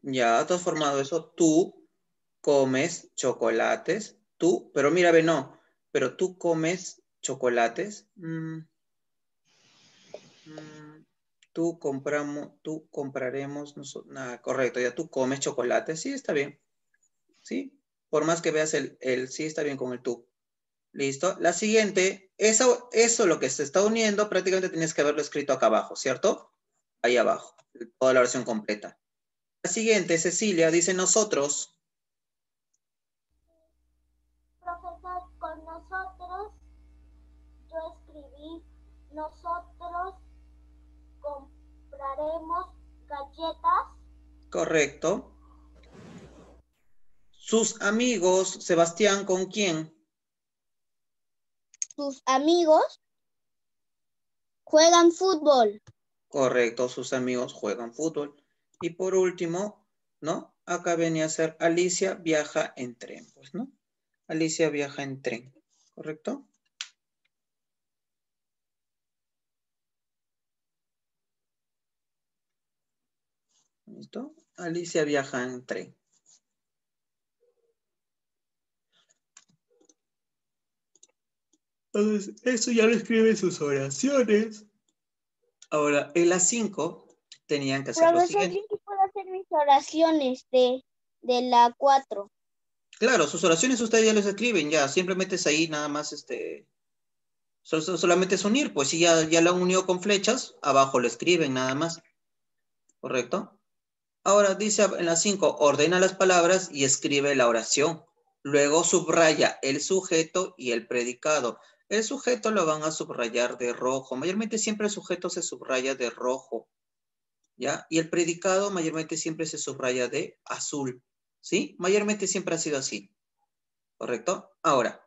Ya, tú has formado eso. Tú comes chocolates. Tú, pero mira, ve, no. Pero tú comes chocolates. Tú compraremos, nada, correcto, ya tú comes chocolate, sí, está bien. ¿sí? Por más que veas el sí, está bien con el tú. ¿Listo? La siguiente, eso lo que se está uniendo, prácticamente tienes que haberlo escrito acá abajo, ¿cierto? Ahí abajo, toda la oración completa. La siguiente, Cecilia, dice nosotros. Profesor, con nosotros, yo escribí, nosotros compraremos galletas. Correcto. Sus amigos, Sebastián, ¿con quién? Sus amigos juegan fútbol. Correcto, sus amigos juegan fútbol. Y por último, ¿no? Acá venía a ser Alicia viaja en tren, pues, ¿no? Alicia viaja en tren, ¿correcto? ¿Listo? Alicia viaja en tren. Entonces, eso ya lo escribe en sus oraciones. Ahora, en las 5 tenían que hacer lo Profesor, siguiente. yo sí puedo hacer mis oraciones de la 4. Claro, sus oraciones ustedes ya las escriben, ya. Simplemente es ahí nada más, solamente es unir. Pues si ya la unió con flechas, abajo lo escriben nada más. ¿Correcto? Ahora dice en la 5, ordena las palabras y escribe la oración. Luego subraya el sujeto y el predicado. El sujeto lo van a subrayar de rojo. Mayormente siempre el sujeto se subraya de rojo, ¿ya? Y el predicado mayormente siempre se subraya de azul, ¿sí? Mayormente siempre ha sido así, ¿correcto? Ahora,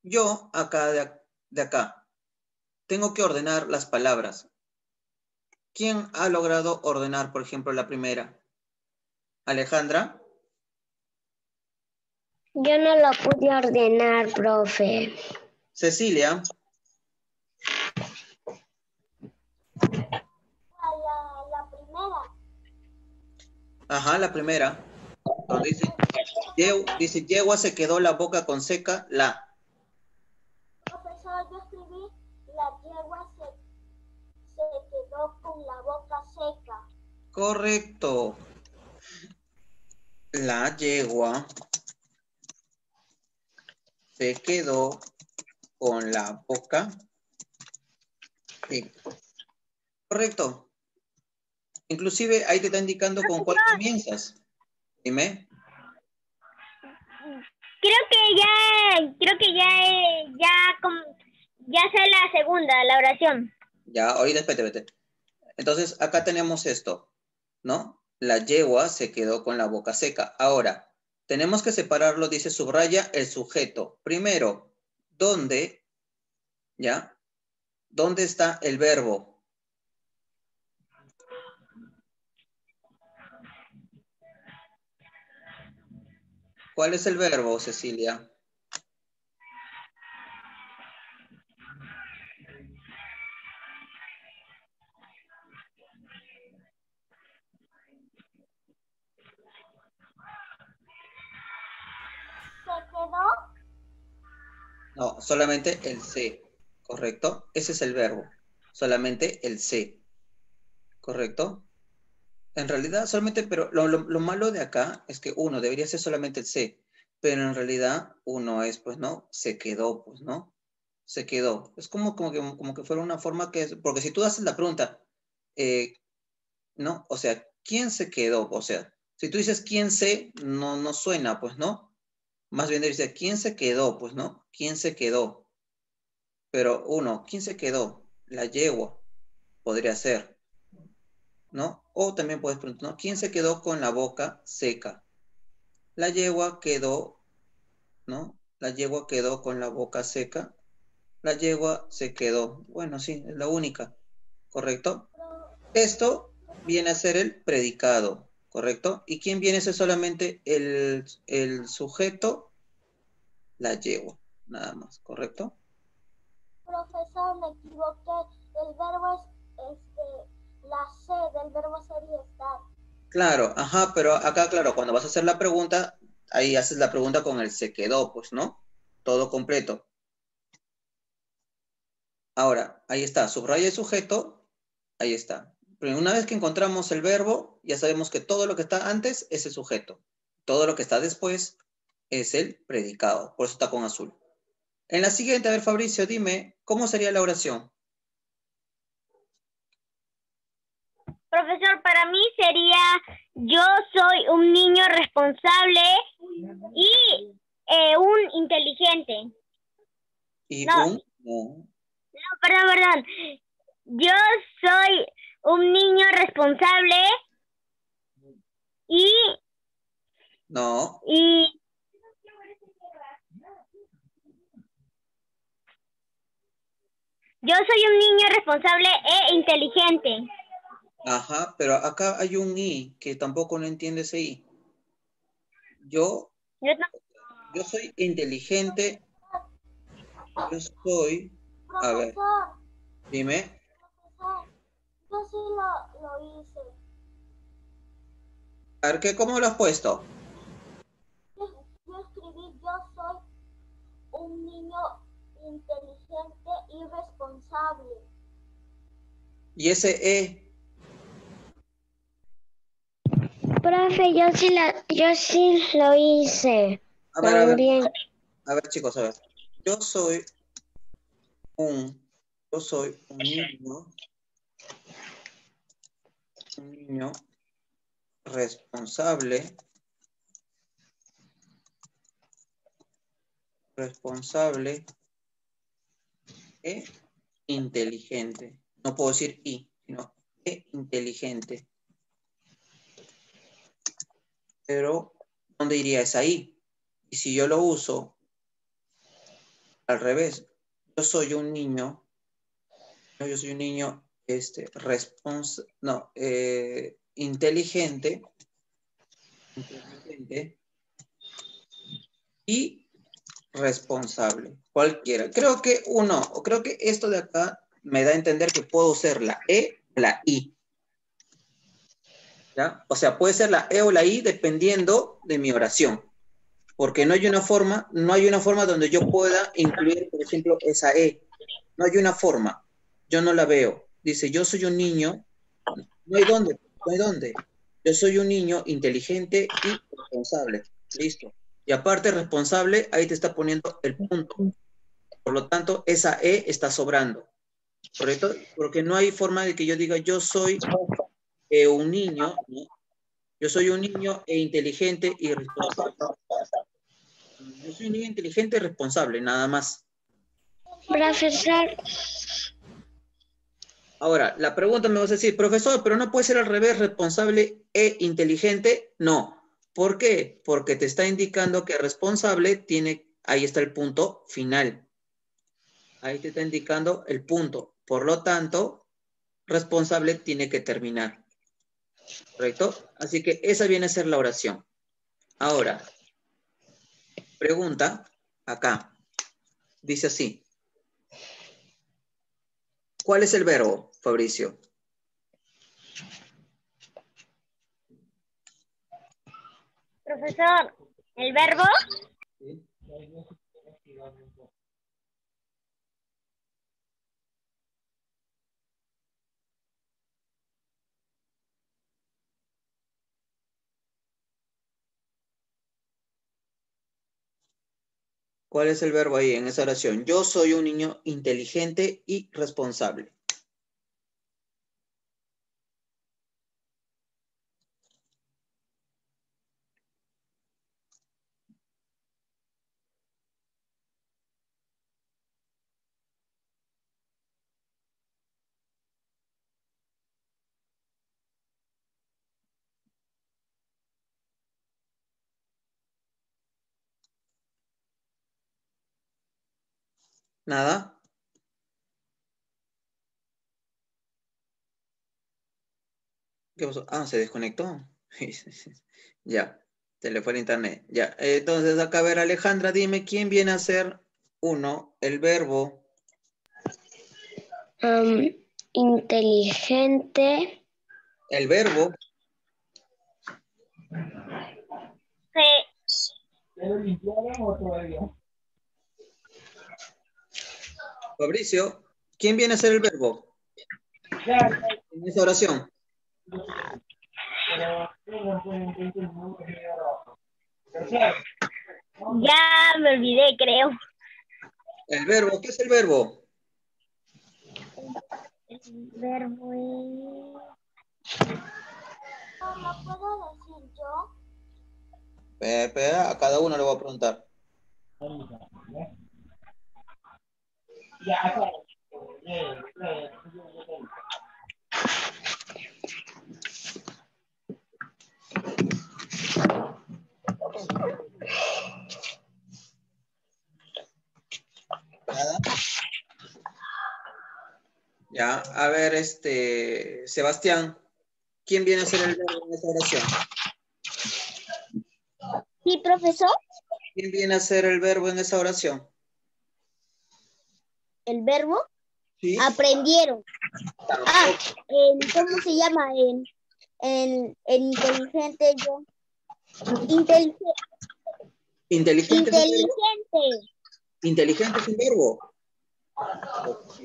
yo acá de acá tengo que ordenar las palabras. ¿Quién ha logrado ordenar, por ejemplo, la primera? ¿Alejandra? Yo no lo pude ordenar, profe. ¿Cecilia? La primera. Ajá, la primera. Entonces dice, yegua se quedó la boca con seca, la. Profesor, yo escribí, la yegua se quedó con la boca seca. Correcto. La yegua se quedó con la boca seca. Correcto. Inclusive ahí te está indicando con cuál comienzas. Dime. Creo que ya sé la segunda, la oración. Ya, ahorita espérate. Entonces acá tenemos esto, ¿no? La yegua se quedó con la boca seca. Ahora, tenemos que separarlo, dice subraya el sujeto. Primero, ¿dónde? ¿Ya? ¿Dónde está el verbo? ¿Cuál es el verbo, Cecilia? ¿Se quedó? No, solamente el se, ¿correcto? Ese es el verbo. Solamente el se, ¿correcto? En realidad, solamente, pero lo malo de acá es que uno debería ser solamente el se, pero en realidad uno es, pues, ¿no? Se quedó, pues, ¿no? Se quedó. Es como que fuera una forma que, porque si tú haces la pregunta, ¿no? O sea, ¿quién se quedó? O sea, si tú dices quién se, no suena, pues, ¿no? Más bien dice, ¿quién se quedó? Pues, ¿no? ¿Quién se quedó? Pero uno, ¿quién se quedó? La yegua, podría ser, ¿no? O también puedes preguntar, ¿no? ¿Quién se quedó con la boca seca? La yegua quedó, ¿no? La yegua quedó con la boca seca. La yegua se quedó. Bueno, sí, es la única, ¿correcto? Esto viene a ser el predicado, ¿correcto? ¿Y quién viene a ser solamente el sujeto? La yegua, nada más, ¿correcto? Profesor, me equivoqué. El verbo es la C del verbo ser y estar. Claro, ajá, pero acá, claro, cuando vas a hacer la pregunta, ahí haces la pregunta con el se quedó, pues, ¿no? Todo completo. Ahora, ahí está, subraya el sujeto, ahí está. Pero una vez que encontramos el verbo, ya sabemos que todo lo que está antes es el sujeto. Todo lo que está después es el predicado, por eso está con azul. En la siguiente, a ver, Fabricio, dime, ¿cómo sería la oración? Profesor, para mí sería, yo soy un niño responsable y un inteligente. Y No. no. No, perdón. Yo soy un niño responsable y No. Yo soy un niño responsable e inteligente. Ajá, pero acá hay un I que tampoco no entiende ese I. Yo soy inteligente. Yo soy... A ver, Profesor, dime. profesor, yo sí lo hice. A ver, ¿cómo lo has puesto? Yo escribí, yo soy un niño inteligente y responsable. Y ese E. Profe, yo sí lo hice. A ver, También. a ver, chicos, a ver. Yo soy un niño responsable e inteligente. No puedo decir I, sino e inteligente. Pero, ¿dónde iría esa I? Y si yo lo uso al revés, yo soy un niño inteligente y responsable. Cualquiera. Creo que esto de acá me da a entender que puedo usar la E o la I. ¿Ya? O sea, puede ser la E o la I dependiendo de mi oración. Porque no hay una forma donde yo pueda incluir, por ejemplo, esa E. No hay una forma. Yo no la veo. Dice, yo soy un niño. No hay dónde. Yo soy un niño inteligente y responsable. Listo. Y aparte responsable, ahí te está poniendo el punto. Por lo tanto, esa E está sobrando. ¿Correcto? Porque no hay forma de que yo diga, yo soy un niño, ¿no? Yo soy un niño inteligente y responsable. Yo soy un niño inteligente y responsable, nada más. Profesor, Ahora, la pregunta me vas a decir, profesor, pero no puede ser al revés, responsable e inteligente. No. ¿Por qué? Porque te está indicando que responsable tiene, ahí está el punto final. Ahí te está indicando el punto. Por lo tanto, responsable tiene que terminar. ¿Correcto? Así que esa viene a ser la oración. Ahora, pregunta acá. Dice así. ¿Cuál es el verbo, Fabricio? Profesor, ¿el verbo? ¿Sí? ¿Cuál es el verbo ahí en esa oración? Yo soy un niño inteligente y responsable. ¿Nada? ¿Qué pasó? Ah, se desconectó. Ya, se le fue el internet. Ya, entonces acá a ver, Alejandra, dime quién viene a ser uno, el verbo. inteligente. El verbo. Sí. Fabricio, ¿quién viene a ser el verbo? En esa oración. Ya me olvidé, creo. El verbo, ¿qué es el verbo? El verbo ¿Lo puedo decir yo? Espera, a cada uno le voy a preguntar. ¿Nada? Ya, a ver, Sebastián, ¿quién viene a ser el verbo en esta oración? Sí, profesor. ¿Quién viene a ser el verbo en esa oración? El verbo. ¿Sí? Aprendieron. ¿Cómo se llama? En inteligente yo. ¿Inteligente es un verbo? Inteligente. ¿Inteligente es un verbo? Ok.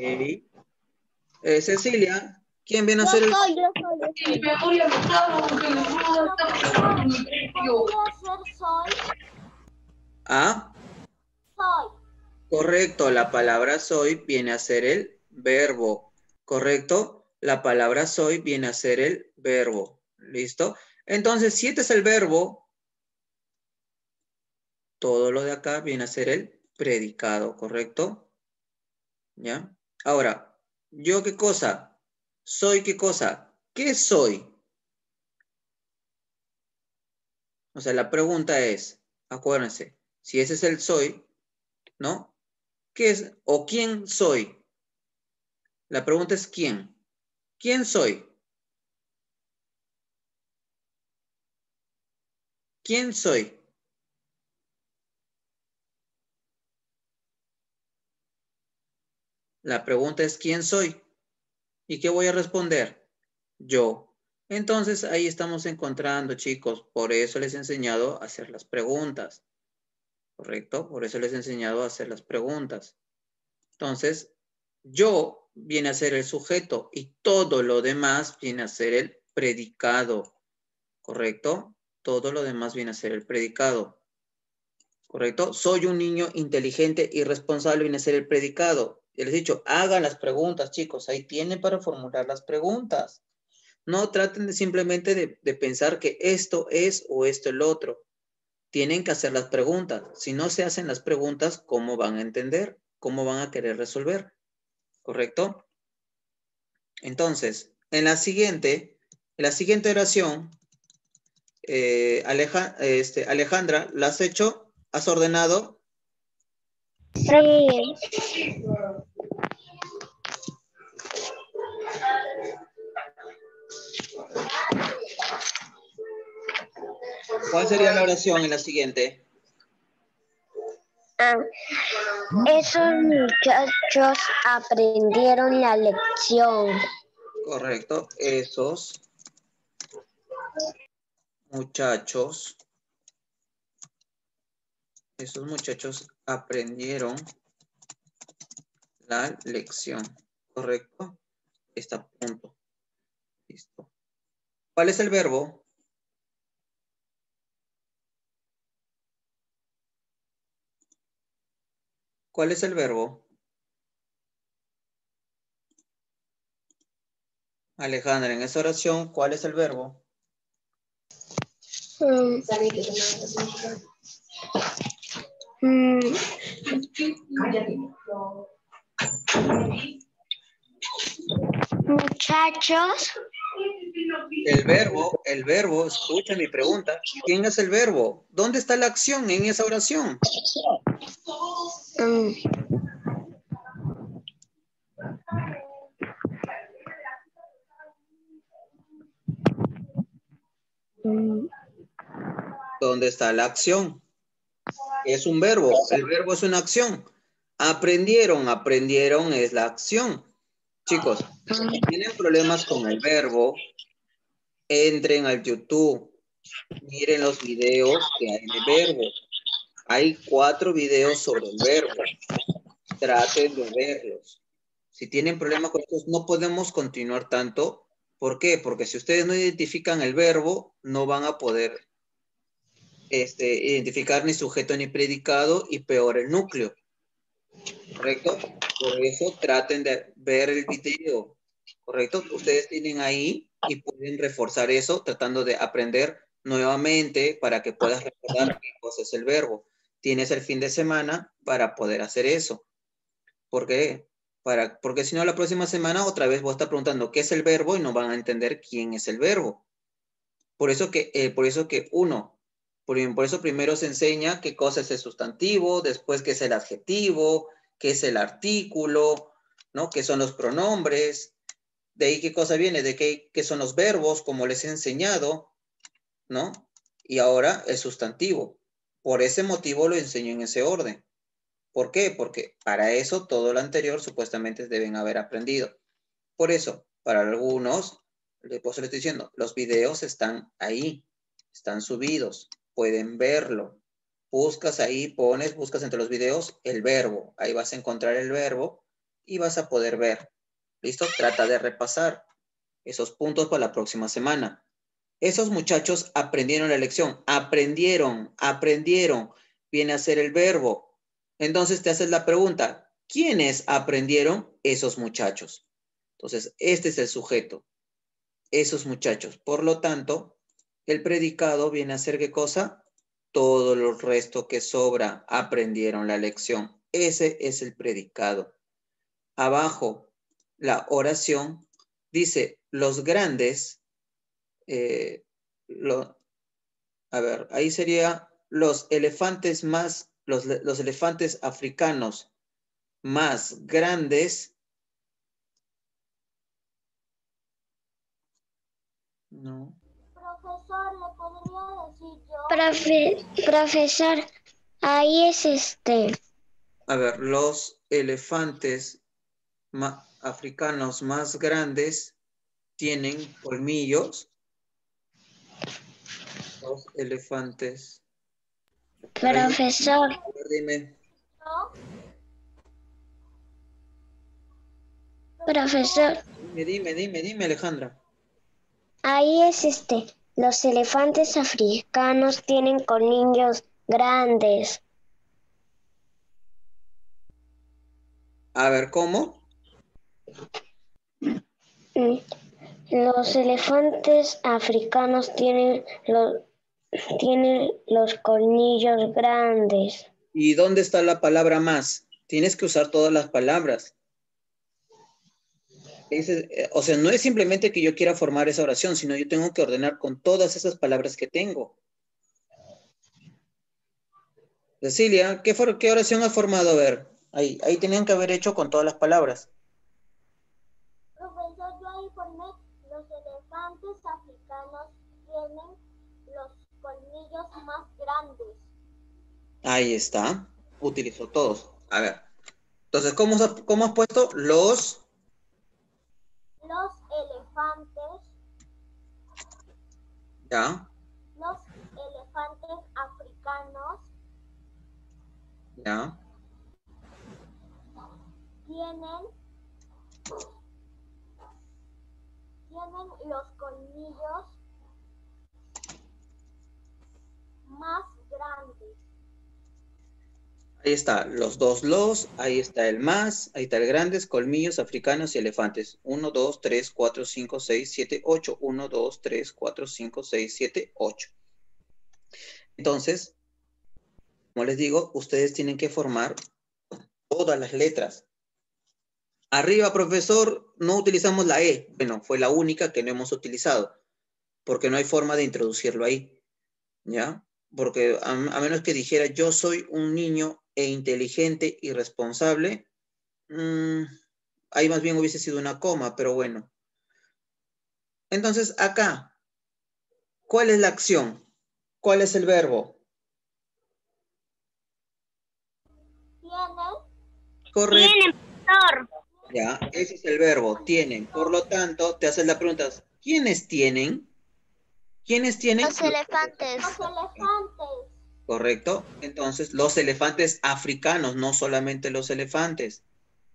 Cecilia, ¿quién viene a ser el Yo soy. ¿Podría ser soy? Ah, Soy. correcto, la palabra soy viene a ser el verbo. ¿Correcto? La palabra soy viene a ser el verbo. ¿Listo? Entonces, si este es el verbo, todo lo de acá viene a ser el predicado, ¿correcto? ¿Ya? Ahora, ¿yo qué cosa? ¿Soy qué cosa? ¿Qué soy? O sea, la pregunta es, acuérdense, si ese es el soy, ¿no? ¿Qué es? ¿O quién soy? La pregunta es ¿quién? ¿Quién soy? ¿Quién soy? La pregunta es ¿quién soy? ¿Y qué voy a responder? Yo. Entonces ahí estamos encontrando, chicos, por eso les he enseñado a hacer las preguntas. ¿Correcto? Por eso les he enseñado a hacer las preguntas. Entonces, yo viene a ser el sujeto y todo lo demás viene a ser el predicado. ¿Correcto? Todo lo demás viene a ser el predicado. ¿Correcto? Soy un niño inteligente y responsable viene a ser el predicado. Ya les he dicho, hagan las preguntas, chicos. Ahí tienen para formular las preguntas. No traten de simplemente de pensar que esto es o esto es lo otro. Tienen que hacer las preguntas. Si no se hacen las preguntas, ¿cómo van a entender? ¿Cómo van a querer resolver? ¿Correcto? Entonces, en la siguiente oración, Alejandra, ¿la has hecho? ¿Has ordenado? Sí. ¿Cuál sería la oración en la siguiente? Esos muchachos aprendieron la lección. Correcto. Esos muchachos aprendieron la lección. ¿Correcto? Está a punto. Listo. ¿Cuál es el verbo? ¿Cuál es el verbo? Alejandra, en esa oración, ¿cuál es el verbo? Muchachos. El verbo, escucha mi pregunta. ¿Quién es el verbo? ¿Dónde está la acción en esa oración? ¿Dónde está la acción? Es un verbo. El verbo es una acción. Aprendieron es la acción. Chicos, si tienen problemas con el verbo, entren al YouTube. Miren los videos que hay de verbo. Hay 4 videos sobre el verbo. Traten de verlos. Si tienen problemas con estos, no podemos continuar tanto. ¿Por qué? Porque si ustedes no identifican el verbo, no van a poder identificar ni sujeto ni predicado y peor el núcleo. ¿Correcto? Por eso traten de ver el video. ¿Correcto? Ustedes tienen ahí y pueden reforzar eso tratando de aprender nuevamente para que puedas recordar qué cosa es el verbo. Tienes el fin de semana para poder hacer eso. ¿Por qué? Porque si no, la próxima semana otra vez voy a estar preguntando qué es el verbo y no van a entender quién es el verbo. Por eso primero se enseña qué cosa es el sustantivo, después qué es el adjetivo, qué es el artículo, ¿no? ¿Qué son los pronombres? De ahí qué cosa viene, de qué son los verbos, como les he enseñado, ¿no? Y ahora el sustantivo. Por ese motivo lo enseño en ese orden. ¿Por qué? Porque para eso todo lo anterior supuestamente deben haber aprendido. Por eso, para algunos, después le estoy diciendo, los videos están ahí, están subidos, pueden verlo. Buscas ahí, buscas entre los videos el verbo. Ahí vas a encontrar el verbo y vas a poder ver. ¿Listo? Trata de repasar esos puntos para la próxima semana. Esos muchachos aprendieron la lección. Aprendieron. Viene a ser el verbo. Entonces te haces la pregunta, ¿quiénes aprendieron? Esos muchachos. Entonces, este es el sujeto. Esos muchachos. Por lo tanto, el predicado viene a ser ¿qué cosa? Todo el resto que sobra aprendieron la lección. Ese es el predicado. Abajo, la oración dice, los grandes, ahí sería los elefantes los elefantes africanos más grandes. No. Profesor, ¿le podría decir yo? Profesor, ahí es A ver, los elefantes africanos más grandes tienen colmillos. Los elefantes. Profesor. A ver, dime. ¿No? Profesor, Dime, Alejandra. ahí es los elefantes africanos tienen colmillos grandes. A ver, ¿cómo? Los elefantes africanos tienen los colmillos grandes. ¿Y dónde está la palabra más? Tienes que usar todas las palabras. O sea, no es simplemente que yo quiera formar esa oración, sino yo tengo que ordenar con todas esas palabras que tengo. Cecilia, ¿qué oración has formado? A ver, ahí tenían que haber hecho con todas las palabras. Profesor, yo ahí formé, los elefantes africanos tienen los colmillos más grandes. Ahí está. Utilizó todos. A ver. Entonces, ¿cómo has puesto? Los elefantes. Ya. Los elefantes africanos. Ya. Tienen los colmillos más grandes. Ahí está, ahí está el más, ahí está el grandes, colmillos, africanos y elefantes. 1, 2, 3, 4, 5, 6, 7, 8. 1, 2, 3, 4, 5, 6, 7, 8. Entonces, como les digo, ustedes tienen que formar todas las letras. Arriba, profesor, no utilizamos la E. Bueno, fue la única que no hemos utilizado, porque no hay forma de introducirlo ahí. ¿Ya? Porque a menos que dijera, yo soy un niño inteligente y responsable, ahí más bien hubiese sido una coma, pero bueno. Entonces, acá, ¿cuál es la acción? ¿Cuál es el verbo? Tienen. Correcto. Tienen, profesor. Ya, ese es el verbo, tienen. Por lo tanto, te haces la pregunta, ¿quiénes tienen? ¿Quiénes tienen? Los elefantes. Los elefantes. Correcto. Entonces, los elefantes africanos, no solamente los elefantes.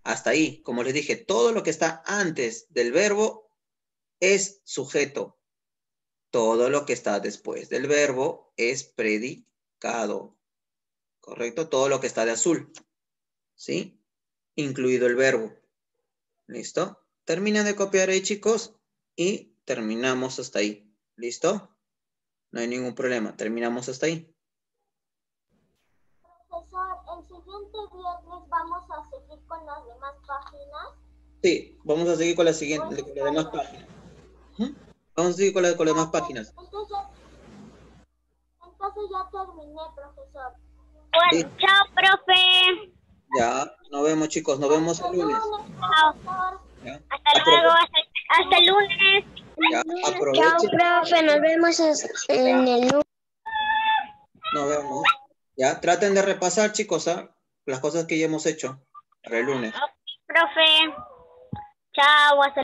Hasta ahí, como les dije, todo lo que está antes del verbo es sujeto. todo lo que está después del verbo es predicado. ¿Correcto? Todo lo que está de azul. ¿Sí? Incluido el verbo. ¿Listo? Terminen de copiar ahí, chicos. Y terminamos hasta ahí. ¿Listo? No hay ningún problema. Terminamos hasta ahí. Profesor, el siguiente viernes vamos a seguir con las demás páginas. Sí, vamos a seguir con la siguiente, con las demás páginas. ¿Mm? Vamos a seguir con las demás páginas. Entonces ya terminé, profesor. Bueno, chao, profe. Ya, nos vemos, chicos. Nos vemos el lunes. Profesor. ¿Ya? Hasta luego, hasta el lunes. Ya, Chao, aprovechen. profe, nos vemos en el lunes. Nos vemos. Ya, traten de repasar, chicos, ¿ah? Las cosas que ya hemos hecho para el lunes. Profe. Chao, hasta